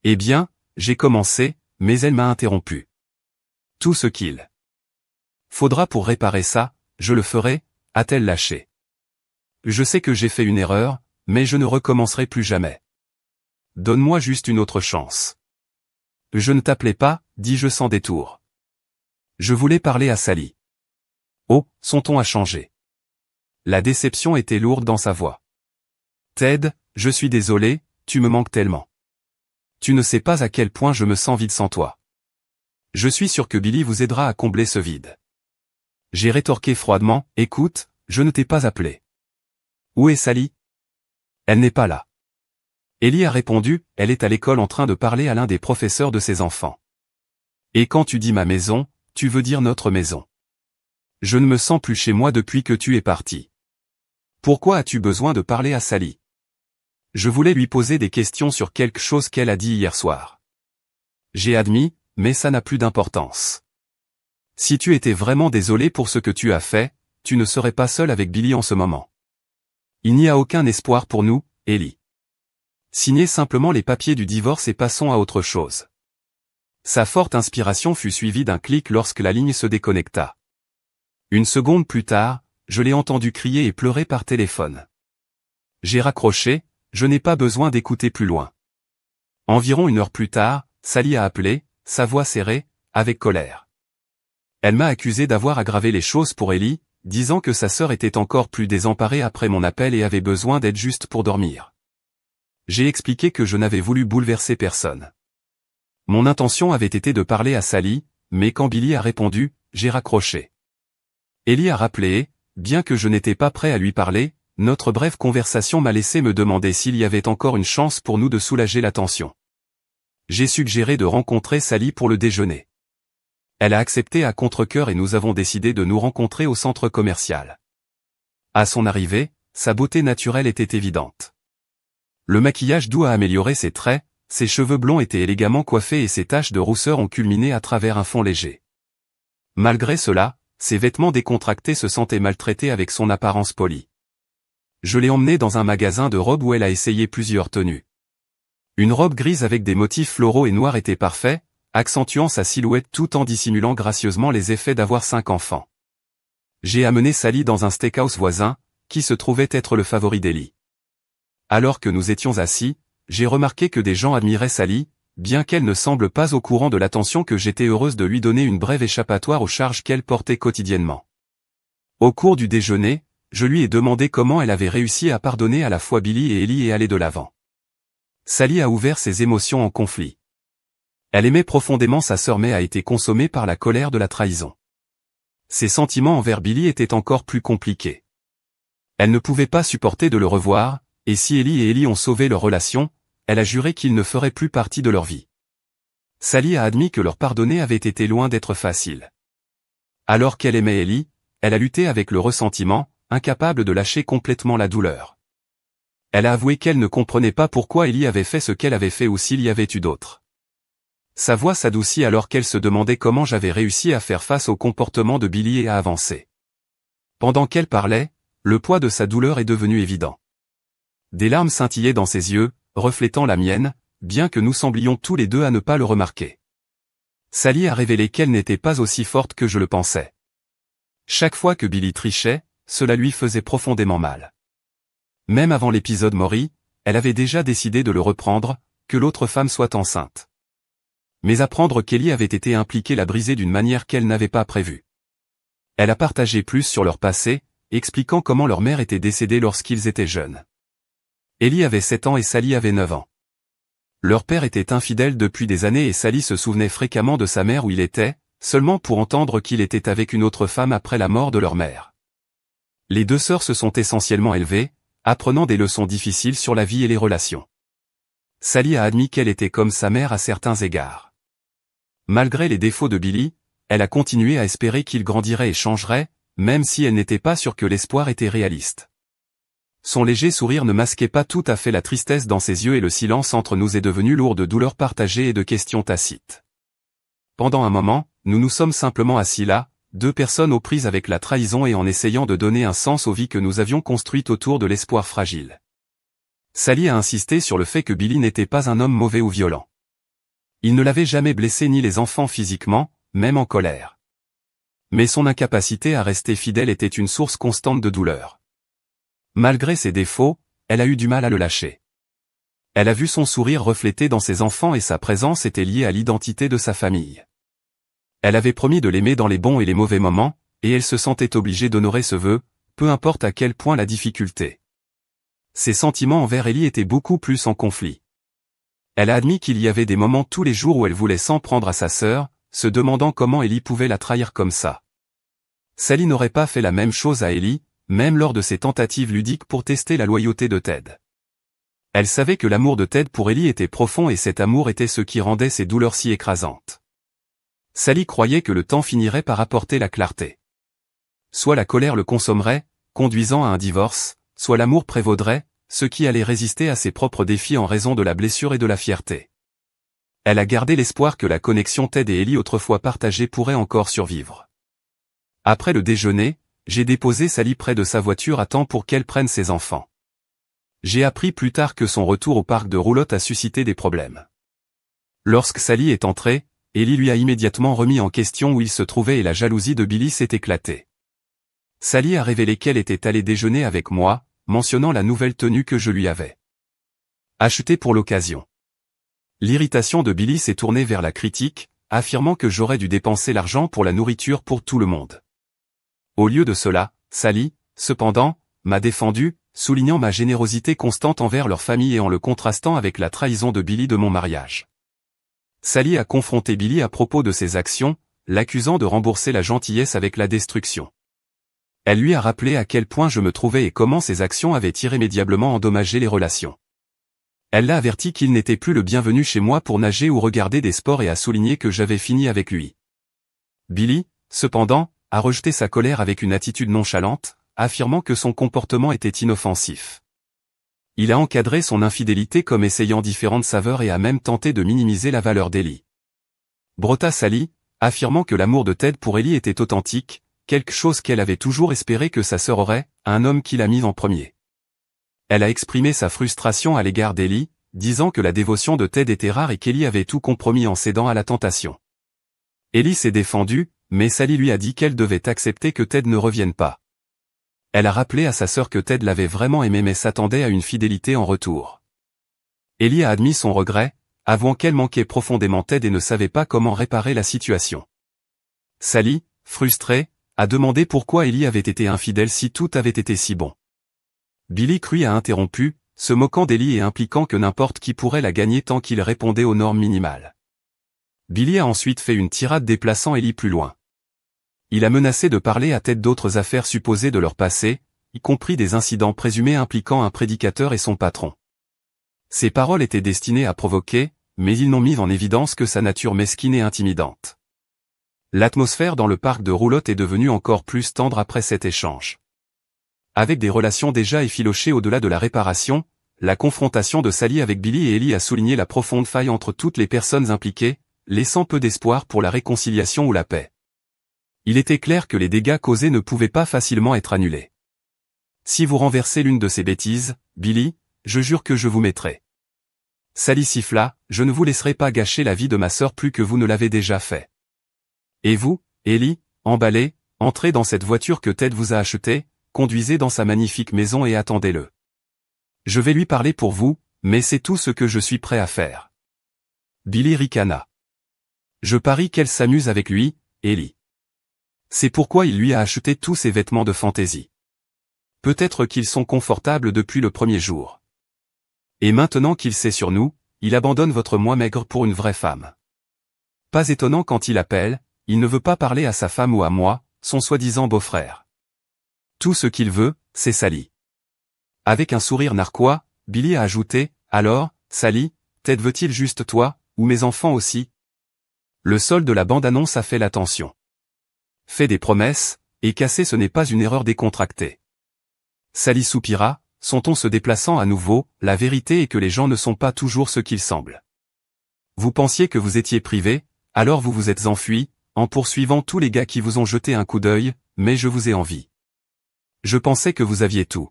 [SPEAKER 1] Eh bien, j'ai commencé, mais elle m'a interrompu. Tout ce qu'il faudra pour réparer ça, je le ferai, a-t-elle lâché. Je sais que j'ai fait une erreur, mais je ne recommencerai plus jamais. Donne-moi juste une autre chance. Je ne t'appelais pas, dis-je sans détour. Je voulais parler à Sally. Oh, son ton a changé. La déception était lourde dans sa voix. Ted, je suis désolé, tu me manques tellement. Tu ne sais pas à quel point je me sens vide sans toi. Je suis sûr que Billy vous aidera à combler ce vide. J'ai rétorqué froidement, écoute, je ne t'ai pas appelé. Où est Sally? Elle n'est pas là. Ellie a répondu, elle est à l'école en train de parler à l'un des professeurs de ses enfants. Et quand tu dis ma maison, tu veux dire notre maison. Je ne me sens plus chez moi depuis que tu es parti. Pourquoi as-tu besoin de parler à Sally? Je voulais lui poser des questions sur quelque chose qu'elle a dit hier soir. J'ai admis, mais ça n'a plus d'importance. Si tu étais vraiment désolé pour ce que tu as fait, tu ne serais pas seul avec Billy en ce moment. Il n'y a aucun espoir pour nous, Ellie. Signez simplement les papiers du divorce et passons à autre chose. Sa forte inspiration fut suivie d'un clic lorsque la ligne se déconnecta. Une seconde plus tard, je l'ai entendu crier et pleurer par téléphone. J'ai raccroché, je n'ai pas besoin d'écouter plus loin. Environ 1 heure plus tard, Sally a appelé, sa voix serrée, avec colère. Elle m'a accusé d'avoir aggravé les choses pour Ellie, disant que sa sœur était encore plus désemparée après mon appel et avait besoin d'aide juste pour dormir. J'ai expliqué que je n'avais voulu bouleverser personne. Mon intention avait été de parler à Sally, mais quand Billy a répondu, j'ai raccroché. Ellie a rappelé, bien que je n'étais pas prêt à lui parler, notre brève conversation m'a laissé me demander s'il y avait encore une chance pour nous de soulager la tension. J'ai suggéré de rencontrer Sally pour le déjeuner. Elle a accepté à contre-cœur et nous avons décidé de nous rencontrer au centre commercial. À son arrivée, sa beauté naturelle était évidente. Le maquillage doux a amélioré ses traits, ses cheveux blonds étaient élégamment coiffés et ses taches de rousseur ont culminé à travers un fond léger. Malgré cela, ses vêtements décontractés se sentaient maltraités avec son apparence polie. Je l'ai emmenée dans un magasin de robes où elle a essayé plusieurs tenues. Une robe grise avec des motifs floraux et noirs était parfait, accentuant sa silhouette tout en dissimulant gracieusement les effets d'avoir 5 enfants. J'ai amené Sally dans un steakhouse voisin, qui se trouvait être le favori d'Ellie. Alors que nous étions assis, j'ai remarqué que des gens admiraient Sally, bien qu'elle ne semble pas au courant de l'attention que j'étais heureuse de lui donner une brève échappatoire aux charges qu'elle portait quotidiennement. Au cours du déjeuner, je lui ai demandé comment elle avait réussi à pardonner à la fois Billy et Ellie et aller de l'avant. Sally a ouvert ses émotions en conflit. Elle aimait profondément sa sœur mais a été consommée par la colère de la trahison. Ses sentiments envers Billy étaient encore plus compliqués. Elle ne pouvait pas supporter de le revoir, et si Ellie et Ellie ont sauvé leur relation, elle a juré qu'ils ne feraient plus partie de leur vie. Sally a admis que leur pardonner avait été loin d'être facile. Alors qu'elle aimait Ellie, elle a lutté avec le ressentiment, incapable de lâcher complètement la douleur. Elle a avoué qu'elle ne comprenait pas pourquoi Ellie avait fait ce qu'elle avait fait ou s'il y avait eu d'autres. Sa voix s'adoucit alors qu'elle se demandait comment j'avais réussi à faire face au comportement de Billy et à avancer. Pendant qu'elle parlait, le poids de sa douleur est devenu évident. Des larmes scintillaient dans ses yeux, reflétant la mienne, bien que nous semblions tous les deux à ne pas le remarquer. Sally a révélé qu'elle n'était pas aussi forte que je le pensais. Chaque fois que Billy trichait, cela lui faisait profondément mal. Même avant l'épisode Maury, elle avait déjà décidé de le reprendre, que l'autre femme soit enceinte. Mais apprendre qu'Ellie avait été impliquée l'a brisée d'une manière qu'elle n'avait pas prévue. Elle a partagé plus sur leur passé, expliquant comment leur mère était décédée lorsqu'ils étaient jeunes. Ellie avait 7 ans et Sally avait 9 ans. Leur père était infidèle depuis des années et Sally se souvenait fréquemment de sa mère où il était, seulement pour entendre qu'il était avec une autre femme après la mort de leur mère. Les deux sœurs se sont essentiellement élevées, apprenant des leçons difficiles sur la vie et les relations. Sally a admis qu'elle était comme sa mère à certains égards. Malgré les défauts de Billy, elle a continué à espérer qu'il grandirait et changerait, même si elle n'était pas sûre que l'espoir était réaliste. Son léger sourire ne masquait pas tout à fait la tristesse dans ses yeux et le silence entre nous est devenu lourd de douleurs partagées et de questions tacites. Pendant un moment, nous nous sommes simplement assis là, deux personnes aux prises avec la trahison et en essayant de donner un sens aux vies que nous avions construites autour de l'espoir fragile. Sally a insisté sur le fait que Billy n'était pas un homme mauvais ou violent. Il ne l'avait jamais blessé ni les enfants physiquement, même en colère. Mais son incapacité à rester fidèle était une source constante de douleur. Malgré ses défauts, elle a eu du mal à le lâcher. Elle a vu son sourire reflété dans ses enfants et sa présence était liée à l'identité de sa famille. Elle avait promis de l'aimer dans les bons et les mauvais moments, et elle se sentait obligée d'honorer ce vœu, peu importe à quel point la difficulté. Ses sentiments envers Ellie étaient beaucoup plus en conflit. Elle a admis qu'il y avait des moments tous les jours où elle voulait s'en prendre à sa sœur, se demandant comment Ellie pouvait la trahir comme ça. Sally n'aurait pas fait la même chose à Ellie, même lors de ses tentatives ludiques pour tester la loyauté de Ted. Elle savait que l'amour de Ted pour Ellie était profond et cet amour était ce qui rendait ses douleurs si écrasantes. Sally croyait que le temps finirait par apporter la clarté. Soit la colère le consommerait, conduisant à un divorce, soit l'amour prévaudrait, ce qui allait résister à ses propres défis en raison de la blessure et de la fierté. Elle a gardé l'espoir que la connexion Ted et Ellie autrefois partagée pourrait encore survivre. Après le déjeuner, j'ai déposé Sally près de sa voiture à temps pour qu'elle prenne ses enfants. J'ai appris plus tard que son retour au parc de roulotte a suscité des problèmes. Lorsque Sally est entrée, Ellie lui a immédiatement remis en question où il se trouvait et la jalousie de Billy s'est éclatée. Sally a révélé qu'elle était allée déjeuner avec moi, mentionnant la nouvelle tenue que je lui avais achetée pour l'occasion. L'irritation de Billy s'est tournée vers la critique, affirmant que j'aurais dû dépenser l'argent pour la nourriture pour tout le monde. Au lieu de cela, Sally, cependant, m'a défendu, soulignant ma générosité constante envers leur famille et en le contrastant avec la trahison de Billy de mon mariage. Sally a confronté Billy à propos de ses actions, l'accusant de rembourser la gentillesse avec la destruction. Elle lui a rappelé à quel point je me trouvais et comment ses actions avaient irrémédiablement endommagé les relations. Elle l'a averti qu'il n'était plus le bienvenu chez moi pour nager ou regarder des sports et a souligné que j'avais fini avec lui. Billy, cependant, a rejeté sa colère avec une attitude nonchalante, affirmant que son comportement était inoffensif. Il a encadré son infidélité comme essayant différentes saveurs et a même tenté de minimiser la valeur d'Ellie. Brota Sally, affirmant que l'amour de Ted pour Ellie était authentique, quelque chose qu'elle avait toujours espéré que sa sœur aurait, un homme qui l'a mise en premier. Elle a exprimé sa frustration à l'égard d'Ellie, disant que la dévotion de Ted était rare et qu'Ellie avait tout compromis en cédant à la tentation. Ellie s'est défendue, mais Sally lui a dit qu'elle devait accepter que Ted ne revienne pas. Elle a rappelé à sa sœur que Ted l'avait vraiment aimé mais s'attendait à une fidélité en retour. Ellie a admis son regret, avouant qu'elle manquait profondément Ted et ne savait pas comment réparer la situation. Sally, frustrée, a demandé pourquoi Ellie avait été infidèle si tout avait été si bon. Billy Cruy a interrompu, se moquant d'Ellie et impliquant que n'importe qui pourrait la gagner tant qu'il répondait aux normes minimales. Billy a ensuite fait une tirade déplaçant Ellie plus loin. Il a menacé de parler à Ted d'autres affaires supposées de leur passé, y compris des incidents présumés impliquant un prédicateur et son patron. Ces paroles étaient destinées à provoquer, mais ils n'ont mis en évidence que sa nature mesquine et intimidante. L'atmosphère dans le parc de Roulotte est devenue encore plus tendre après cet échange. Avec des relations déjà effilochées au-delà de la réparation, la confrontation de Sally avec Billy et Ellie a souligné la profonde faille entre toutes les personnes impliquées, laissant peu d'espoir pour la réconciliation ou la paix. Il était clair que les dégâts causés ne pouvaient pas facilement être annulés. Si vous renversez l'une de ces bêtises, Billy, je jure que je vous mettrai. Sally siffla, je ne vous laisserai pas gâcher la vie de ma sœur plus que vous ne l'avez déjà fait. Et vous, Ellie, emballez, entrez dans cette voiture que Ted vous a achetée, conduisez dans sa magnifique maison et attendez-le. Je vais lui parler pour vous, mais c'est tout ce que je suis prêt à faire. Billy ricana. Je parie qu'elle s'amuse avec lui, Ellie. C'est pourquoi il lui a acheté tous ses vêtements de fantaisie. Peut-être qu'ils sont confortables depuis le premier jour. Et maintenant qu'il sait sur nous, il abandonne votre moi maigre pour une vraie femme. Pas étonnant quand il appelle, il ne veut pas parler à sa femme ou à moi, son soi-disant beau-frère. Tout ce qu'il veut, c'est Sally. Avec un sourire narquois, Billy a ajouté, alors, Sally, Ted veut-il juste toi, ou mes enfants aussi? Le sol de la bande-annonce a fait l'attention. Fait des promesses, et casser ce n'est pas une erreur décontractée. Sally soupira, son ton se déplaçant à nouveau, la vérité est que les gens ne sont pas toujours ce qu'ils semblent. Vous pensiez que vous étiez privé, alors vous vous êtes enfui, en poursuivant tous les gars qui vous ont jeté un coup d'œil, mais je vous ai envie. Je pensais que vous aviez tout.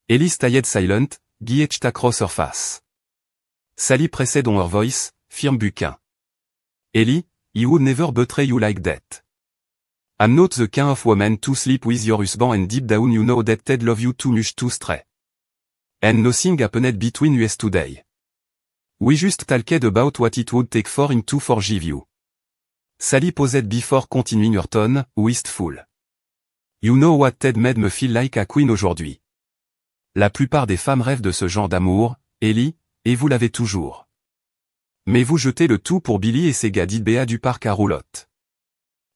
[SPEAKER 1] Ellie stayed silent, guiechta cross her face. Sally pressed on her voice, firme buquin. Ellie, he would never betray you like that. I'm not the kind of woman to sleep with your husband and deep down you know that Ted love you too much to stray. And nothing happened between us today. We just talked about what it would take for him to forgive you. Sally paused before continuing her tone, wistful. You know what Ted made me feel like a queen aujourd'hui. La plupart des femmes rêvent de ce genre d'amour, Ellie, et vous l'avez toujours. Mais vous jetez le tout pour Billy et ses gars d'IBA du parc à Roulotte.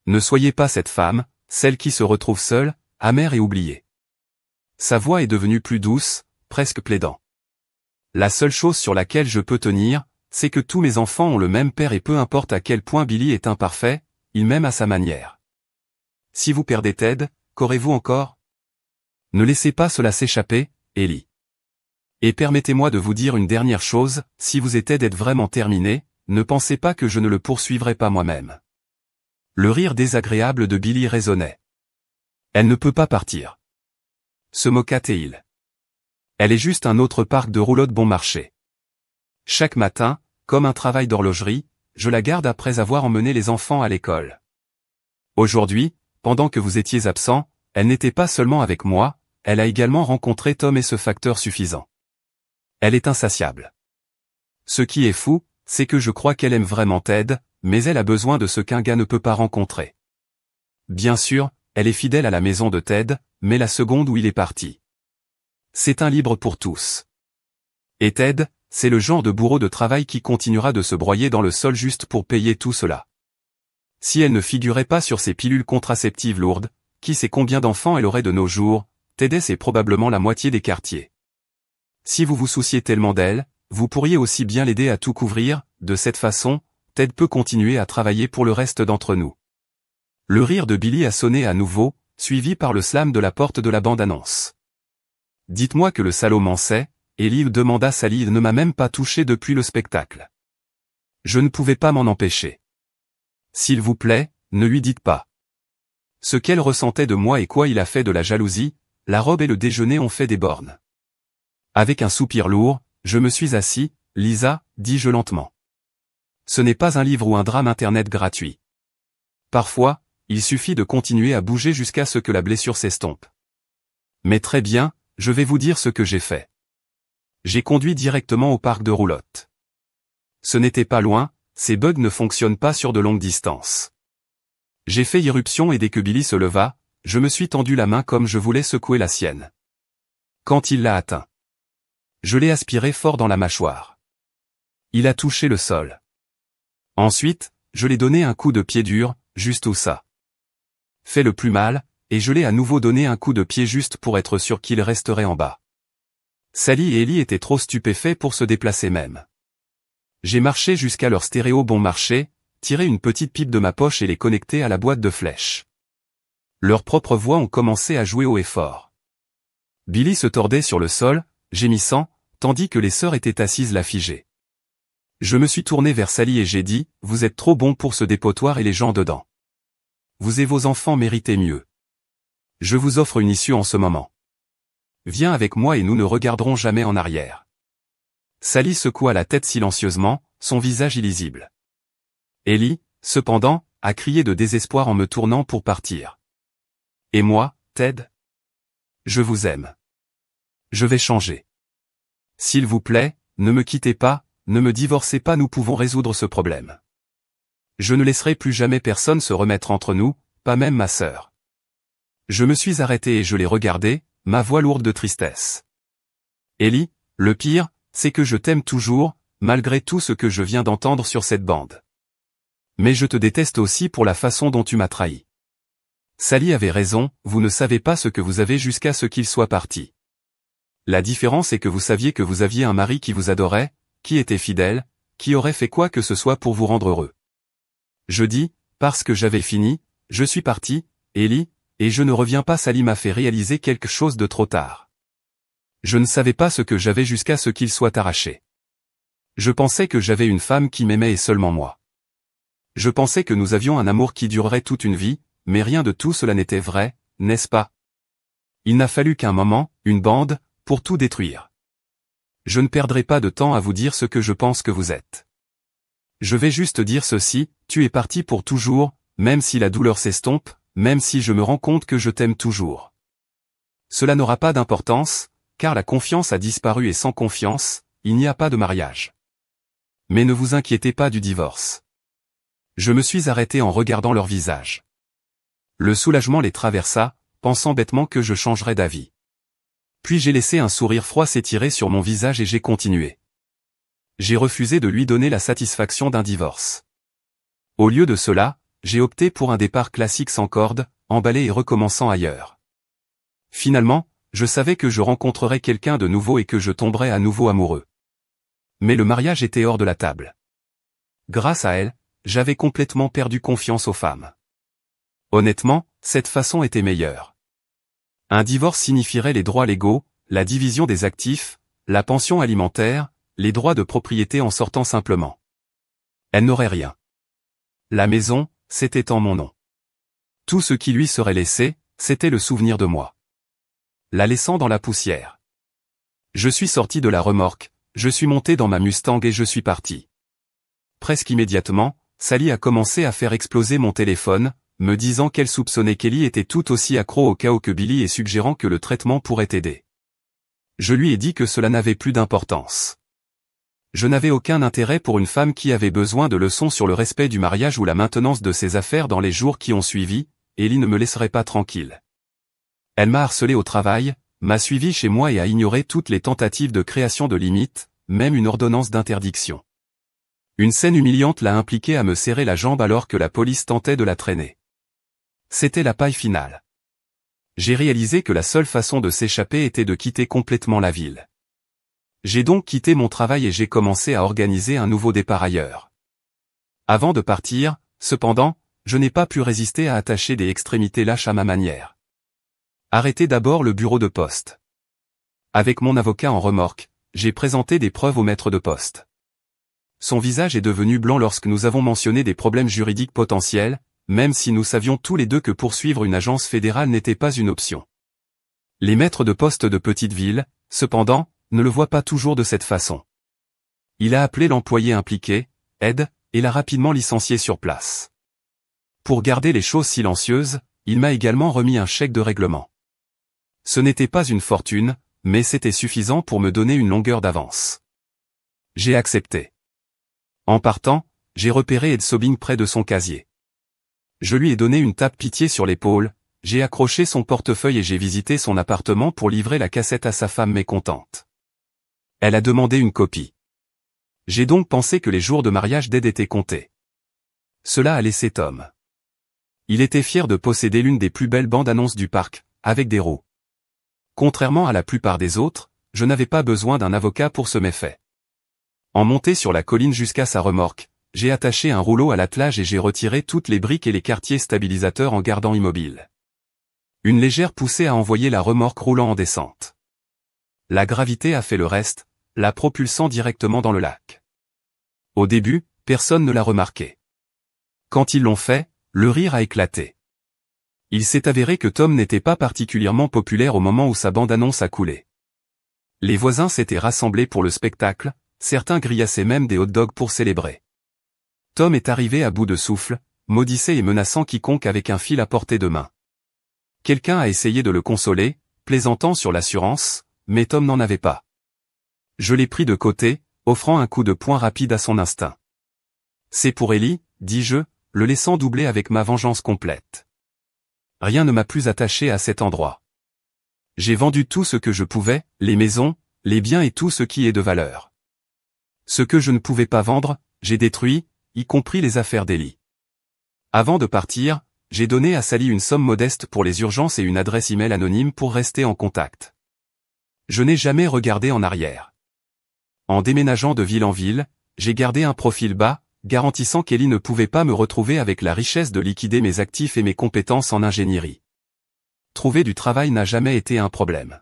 [SPEAKER 1] Ne soyez pas cette femme, celle qui se retrouve seule, amère et oubliée. Sa voix est devenue plus douce, presque plaidant. La seule chose sur laquelle je peux tenir, c'est que tous mes enfants ont le même père et peu importe à quel point Billy est imparfait, il m'aime à sa manière. Si vous perdez Ted, qu'aurez-vous encore? Ne laissez pas cela s'échapper, Ellie. Et permettez-moi de vous dire une dernière chose, si vous êtes d'être vraiment terminé, ne pensez pas que je ne le poursuivrai pas moi-même. Le rire désagréable de Billy résonnait. Elle ne peut pas partir. Se moqua-t-il. Elle est juste un autre parc de roulotte bon marché. Chaque matin, comme un travail d'horlogerie, je la garde après avoir emmené les enfants à l'école. Aujourd'hui, pendant que vous étiez absent, elle n'était pas seulement avec moi, elle a également rencontré Tom et ce facteur suffisant. Elle est insatiable. Ce qui est fou, c'est que je crois qu'elle aime vraiment Ted, mais elle a besoin de ce qu'un gars ne peut pas rencontrer. Bien sûr, elle est fidèle à la maison de Ted, mais la seconde où il est parti. C'est un libre pour tous. Et Ted, c'est le genre de bourreau de travail qui continuera de se broyer dans le sol juste pour payer tout cela. Si elle ne figurait pas sur ces pilules contraceptives lourdes, qui sait combien d'enfants elle aurait de nos jours, Ted c'est probablement la moitié des quartiers. Si vous vous souciez tellement d'elle, vous pourriez aussi bien l'aider à tout couvrir, de cette façon, Ted peut continuer à travailler pour le reste d'entre nous. Le rire de Billy a sonné à nouveau, suivi par le slam de la porte de la bande-annonce. Dites-moi que le salaud m'en sait, Ellie demanda Sally ne m'a même pas touché depuis le spectacle. Je ne pouvais pas m'en empêcher. S'il vous plaît, ne lui dites pas. Ce qu'elle ressentait de moi et quoi il a fait de la jalousie, la robe et le déjeuner ont fait des bornes. Avec un soupir lourd, je me suis assis, Lisa, dis-je lentement. Ce n'est pas un livre ou un drame internet gratuit. Parfois, il suffit de continuer à bouger jusqu'à ce que la blessure s'estompe. Mais très bien, je vais vous dire ce que j'ai fait. J'ai conduit directement au parc de Roulotte. Ce n'était pas loin, ces bugs ne fonctionnent pas sur de longues distances. J'ai fait irruption et dès que Billy se leva, je me suis tendu la main comme je voulais secouer la sienne. Quand il l'a atteint, je l'ai aspiré fort dans la mâchoire. Il a touché le sol. Ensuite, je l'ai donné un coup de pied dur, juste où ça. fait le plus mal, et je l'ai à nouveau donné un coup de pied juste pour être sûr qu'il resterait en bas. Sally et Ellie étaient trop stupéfaits pour se déplacer même. J'ai marché jusqu'à leur stéréo bon marché, tiré une petite pipe de ma poche et les connecté à la boîte de flèches. Leurs propres voix ont commencé à jouer haut et fort. Billy se tordait sur le sol, gémissant, tandis que les sœurs étaient assises là figées. Je me suis tourné vers Sally et j'ai dit, « Vous êtes trop bons pour ce dépotoir et les gens dedans. Vous et vos enfants méritez mieux. Je vous offre une issue en ce moment. Viens avec moi et nous ne regarderons jamais en arrière. » Sally secoua la tête silencieusement, son visage illisible. Ellie, cependant, a crié de désespoir en me tournant pour partir. Et moi, Ted? Je vous aime. Je vais changer. S'il vous plaît, ne me quittez pas, ne me divorcez pas, nous pouvons résoudre ce problème. Je ne laisserai plus jamais personne se remettre entre nous, pas même ma sœur. Je me suis arrêté et je l'ai regardé, ma voix lourde de tristesse. Ellie, le pire, c'est que je t'aime toujours, malgré tout ce que je viens d'entendre sur cette bande. Mais je te déteste aussi pour la façon dont tu m'as trahi. Sally avait raison, vous ne savez pas ce que vous avez jusqu'à ce qu'il soit parti. La différence est que vous saviez que vous aviez un mari qui vous adorait, qui était fidèle, qui aurait fait quoi que ce soit pour vous rendre heureux. Je dis, parce que j'avais fini, je suis parti, Ellie, et je ne reviens pas. Sally m'a fait réaliser quelque chose de trop tard. Je ne savais pas ce que j'avais jusqu'à ce qu'il soit arraché. Je pensais que j'avais une femme qui m'aimait et seulement moi. Je pensais que nous avions un amour qui durerait toute une vie, mais rien de tout cela n'était vrai, n'est-ce pas? Il n'a fallu qu'un moment, une bande, pour tout détruire. Je ne perdrai pas de temps à vous dire ce que je pense que vous êtes. Je vais juste dire ceci, tu es parti pour toujours, même si la douleur s'estompe, même si je me rends compte que je t'aime toujours. Cela n'aura pas d'importance, car la confiance a disparu et sans confiance, il n'y a pas de mariage. Mais ne vous inquiétez pas du divorce. Je me suis arrêté en regardant leur visage. Le soulagement les traversa, pensant bêtement que je changerais d'avis. Puis j'ai laissé un sourire froid s'étirer sur mon visage et j'ai continué. J'ai refusé de lui donner la satisfaction d'un divorce. Au lieu de cela, j'ai opté pour un départ classique sans corde, emballé et recommençant ailleurs. Finalement, je savais que je rencontrerais quelqu'un de nouveau et que je tomberais à nouveau amoureux. Mais le mariage était hors de la table. Grâce à elle, j'avais complètement perdu confiance aux femmes. Honnêtement, cette façon était meilleure. Un divorce signifierait les droits légaux, la division des actifs, la pension alimentaire, les droits de propriété en sortant simplement. Elle n'aurait rien. La maison, c'était en mon nom. Tout ce qui lui serait laissé, c'était le souvenir de moi. La laissant dans la poussière. Je suis sorti de la remorque, je suis monté dans ma Mustang et je suis parti. Presque immédiatement, Sally a commencé à faire exploser mon téléphone, me disant qu'elle soupçonnait qu'Ellie était tout aussi accro au chaos que Billy et suggérant que le traitement pourrait aider. Je lui ai dit que cela n'avait plus d'importance. Je n'avais aucun intérêt pour une femme qui avait besoin de leçons sur le respect du mariage ou la maintenance de ses affaires dans les jours qui ont suivi, Ellie ne me laisserait pas tranquille. Elle m'a harcelé au travail, m'a suivi chez moi et a ignoré toutes les tentatives de création de limites, même une ordonnance d'interdiction. Une scène humiliante l'a impliquée à me serrer la jambe alors que la police tentait de la traîner. C'était la paille finale. J'ai réalisé que la seule façon de s'échapper était de quitter complètement la ville. J'ai donc quitté mon travail et j'ai commencé à organiser un nouveau départ ailleurs. Avant de partir, cependant, je n'ai pas pu résister à attacher des extrémités lâches à ma manière. Arrêter d'abord le bureau de poste. Avec mon avocat en remorque, j'ai présenté des preuves au maître de poste. Son visage est devenu blanc lorsque nous avons mentionné des problèmes juridiques potentiels, même si nous savions tous les deux que poursuivre une agence fédérale n'était pas une option. Les maîtres de poste de petite ville, cependant, ne le voient pas toujours de cette façon. Il a appelé l'employé impliqué, Ed, et l'a rapidement licencié sur place. Pour garder les choses silencieuses, il m'a également remis un chèque de règlement. Ce n'était pas une fortune, mais c'était suffisant pour me donner une longueur d'avance. J'ai accepté. En partant, j'ai repéré Ed Sobing près de son casier. Je lui ai donné une tape pitié sur l'épaule, j'ai accroché son portefeuille et j'ai visité son appartement pour livrer la cassette à sa femme mécontente. Elle a demandé une copie. J'ai donc pensé que les jours de mariage d'Ed étaient comptés. Cela a laissé Tom. Il était fier de posséder l'une des plus belles bandes-annonces du parc, avec des roues. Contrairement à la plupart des autres, je n'avais pas besoin d'un avocat pour ce méfait. En montée sur la colline jusqu'à sa remorque, j'ai attaché un rouleau à l'attelage et j'ai retiré toutes les briques et les quartiers stabilisateurs en gardant immobile. Une légère poussée a envoyé la remorque roulant en descente. La gravité a fait le reste, la propulsant directement dans le lac. Au début, personne ne l'a remarqué. Quand ils l'ont fait, le rire a éclaté. Il s'est avéré que Tom n'était pas particulièrement populaire au moment où sa bande-annonce a coulé. Les voisins s'étaient rassemblés pour le spectacle, certains grillassaient même des hot-dogs pour célébrer. Tom est arrivé à bout de souffle, maudissait et menaçant quiconque avec un fil à portée de main. Quelqu'un a essayé de le consoler, plaisantant sur l'assurance, mais Tom n'en avait pas. Je l'ai pris de côté, offrant un coup de poing rapide à son instinct. C'est pour Ellie, dis-je, le laissant doubler avec ma vengeance complète. Rien ne m'a plus attaché à cet endroit. J'ai vendu tout ce que je pouvais, les maisons, les biens et tout ce qui est de valeur. Ce que je ne pouvais pas vendre, j'ai détruit, y compris les affaires d'Ellie. Avant de partir, j'ai donné à Sally une somme modeste pour les urgences et une adresse email anonyme pour rester en contact. Je n'ai jamais regardé en arrière. En déménageant de ville en ville, j'ai gardé un profil bas, garantissant qu'Ellie ne pouvait pas me retrouver avec la richesse de liquider mes actifs et mes compétences en ingénierie. Trouver du travail n'a jamais été un problème.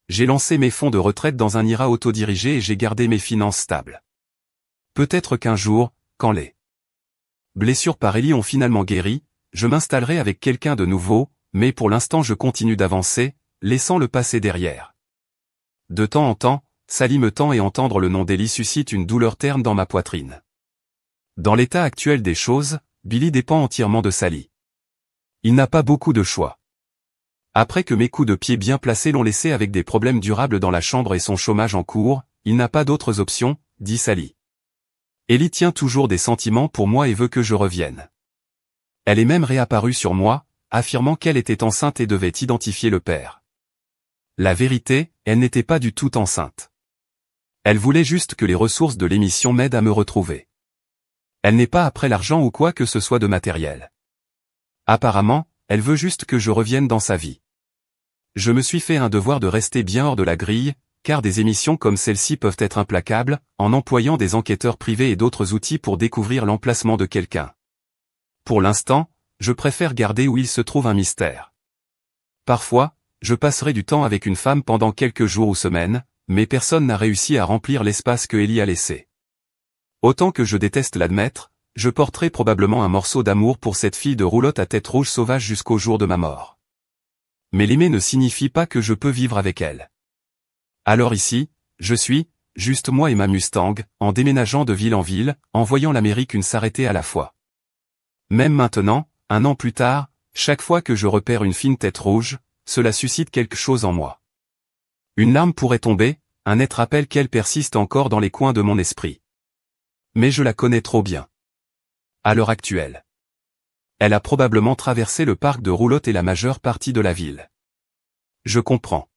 [SPEAKER 1] J'ai lancé mes fonds de retraite dans un IRA autodirigé et j'ai gardé mes finances stables. Peut-être qu'un jour, quand les blessures par Ellie ont finalement guéri, je m'installerai avec quelqu'un de nouveau, mais pour l'instant je continue d'avancer, laissant le passé derrière. De temps en temps, Sally me tend et entendre le nom d'Ellie suscite une douleur terne dans ma poitrine. Dans l'état actuel des choses, Billy dépend entièrement de Sally. Il n'a pas beaucoup de choix. Après que mes coups de pied bien placés l'ont laissé avec des problèmes durables dans la chambre et son chômage en cours, il n'a pas d'autres options, dit Sally. Ellie tient toujours des sentiments pour moi et veut que je revienne. Elle est même réapparue sur moi, affirmant qu'elle était enceinte et devait identifier le père. La vérité, elle n'était pas du tout enceinte. Elle voulait juste que les ressources de l'émission m'aident à me retrouver. Elle n'est pas après l'argent ou quoi que ce soit de matériel. Apparemment, elle veut juste que je revienne dans sa vie. Je me suis fait un devoir de rester bien hors de la grille, car des émissions comme celle-ci peuvent être implacables, en employant des enquêteurs privés et d'autres outils pour découvrir l'emplacement de quelqu'un. Pour l'instant, je préfère garder où il se trouve un mystère. Parfois, je passerai du temps avec une femme pendant quelques jours ou semaines, mais personne n'a réussi à remplir l'espace que Ellie a laissé. Autant que je déteste l'admettre, je porterai probablement un morceau d'amour pour cette fille de roulotte à tête rouge sauvage jusqu'au jour de ma mort. Mais l'aimer ne signifie pas que je peux vivre avec elle. Alors ici, je suis, juste moi et ma Mustang, en déménageant de ville en ville, en voyant l'Amérique une s'arrêter à la fois. Même maintenant, 1 an plus tard, chaque fois que je repère une fine tête rouge, cela suscite quelque chose en moi. Une larme pourrait tomber, un net rappelle qu'elle persiste encore dans les coins de mon esprit. Mais je la connais trop bien. À l'heure actuelle. Elle a probablement traversé le parc de Roulotte et la majeure partie de la ville. Je comprends.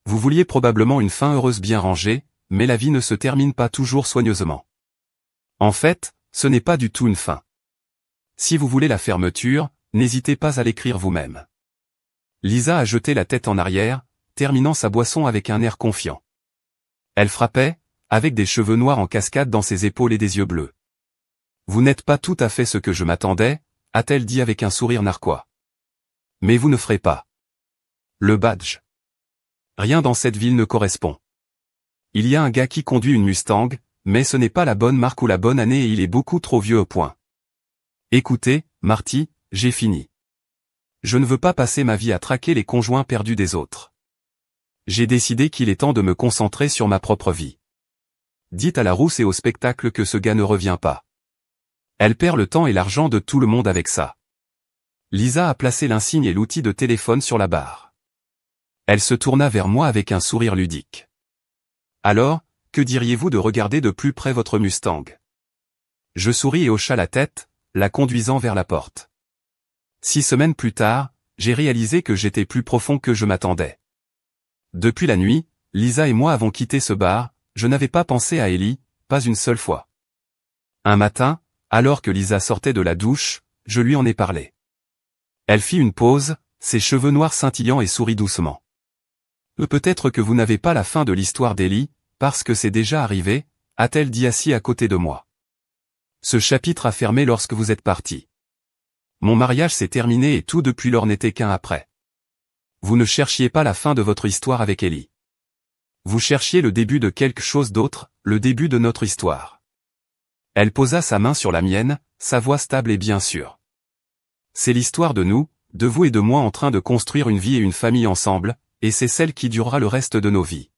[SPEAKER 1] Vous vouliez probablement une fin heureuse bien rangée, mais la vie ne se termine pas toujours soigneusement. En fait, ce n'est pas du tout une fin. Si vous voulez la fermeture, n'hésitez pas à l'écrire vous-même. Lisa a jeté la tête en arrière, terminant sa boisson avec un air confiant. Elle frappait, avec des cheveux noirs en cascade dans ses épaules et des yeux bleus. Vous n'êtes pas tout à fait ce que je m'attendais, a-t-elle dit avec un sourire narquois. Mais vous ne ferez pas. Le badge. Rien dans cette ville ne correspond. Il y a un gars qui conduit une Mustang, mais ce n'est pas la bonne marque ou la bonne année et il est beaucoup trop vieux au point. Écoutez, Marty, j'ai fini. Je ne veux pas passer ma vie à traquer les conjoints perdus des autres. J'ai décidé qu'il est temps de me concentrer sur ma propre vie. Dites à la rousse et au spectacle que ce gars ne revient pas. Elle perd le temps et l'argent de tout le monde avec ça. Lisa a placé l'insigne et l'outil de téléphone sur la barre. Elle se tourna vers moi avec un sourire ludique. Alors, que diriez-vous de regarder de plus près votre Mustang? Je souris et hocha la tête, la conduisant vers la porte. 6 semaines plus tard, j'ai réalisé que j'étais plus profond que je m'attendais. Depuis la nuit, Lisa et moi avons quitté ce bar, je n'avais pas pensé à Ellie, pas une seule fois. Un matin, alors que Lisa sortait de la douche, je lui en ai parlé. Elle fit une pause, ses cheveux noirs scintillants et sourit doucement. Peut-être que vous n'avez pas la fin de l'histoire d'Ellie, parce que c'est déjà arrivé, a-t-elle dit assis à côté de moi. Ce chapitre a fermé lorsque vous êtes parti. Mon mariage s'est terminé et tout depuis lors n'était qu'un après. Vous ne cherchiez pas la fin de votre histoire avec Ellie. Vous cherchiez le début de quelque chose d'autre, le début de notre histoire. Elle posa sa main sur la mienne, sa voix stable et bien sûre. C'est l'histoire de nous, de vous et de moi en train de construire une vie et une famille ensemble, et c'est celle qui durera le reste de nos vies.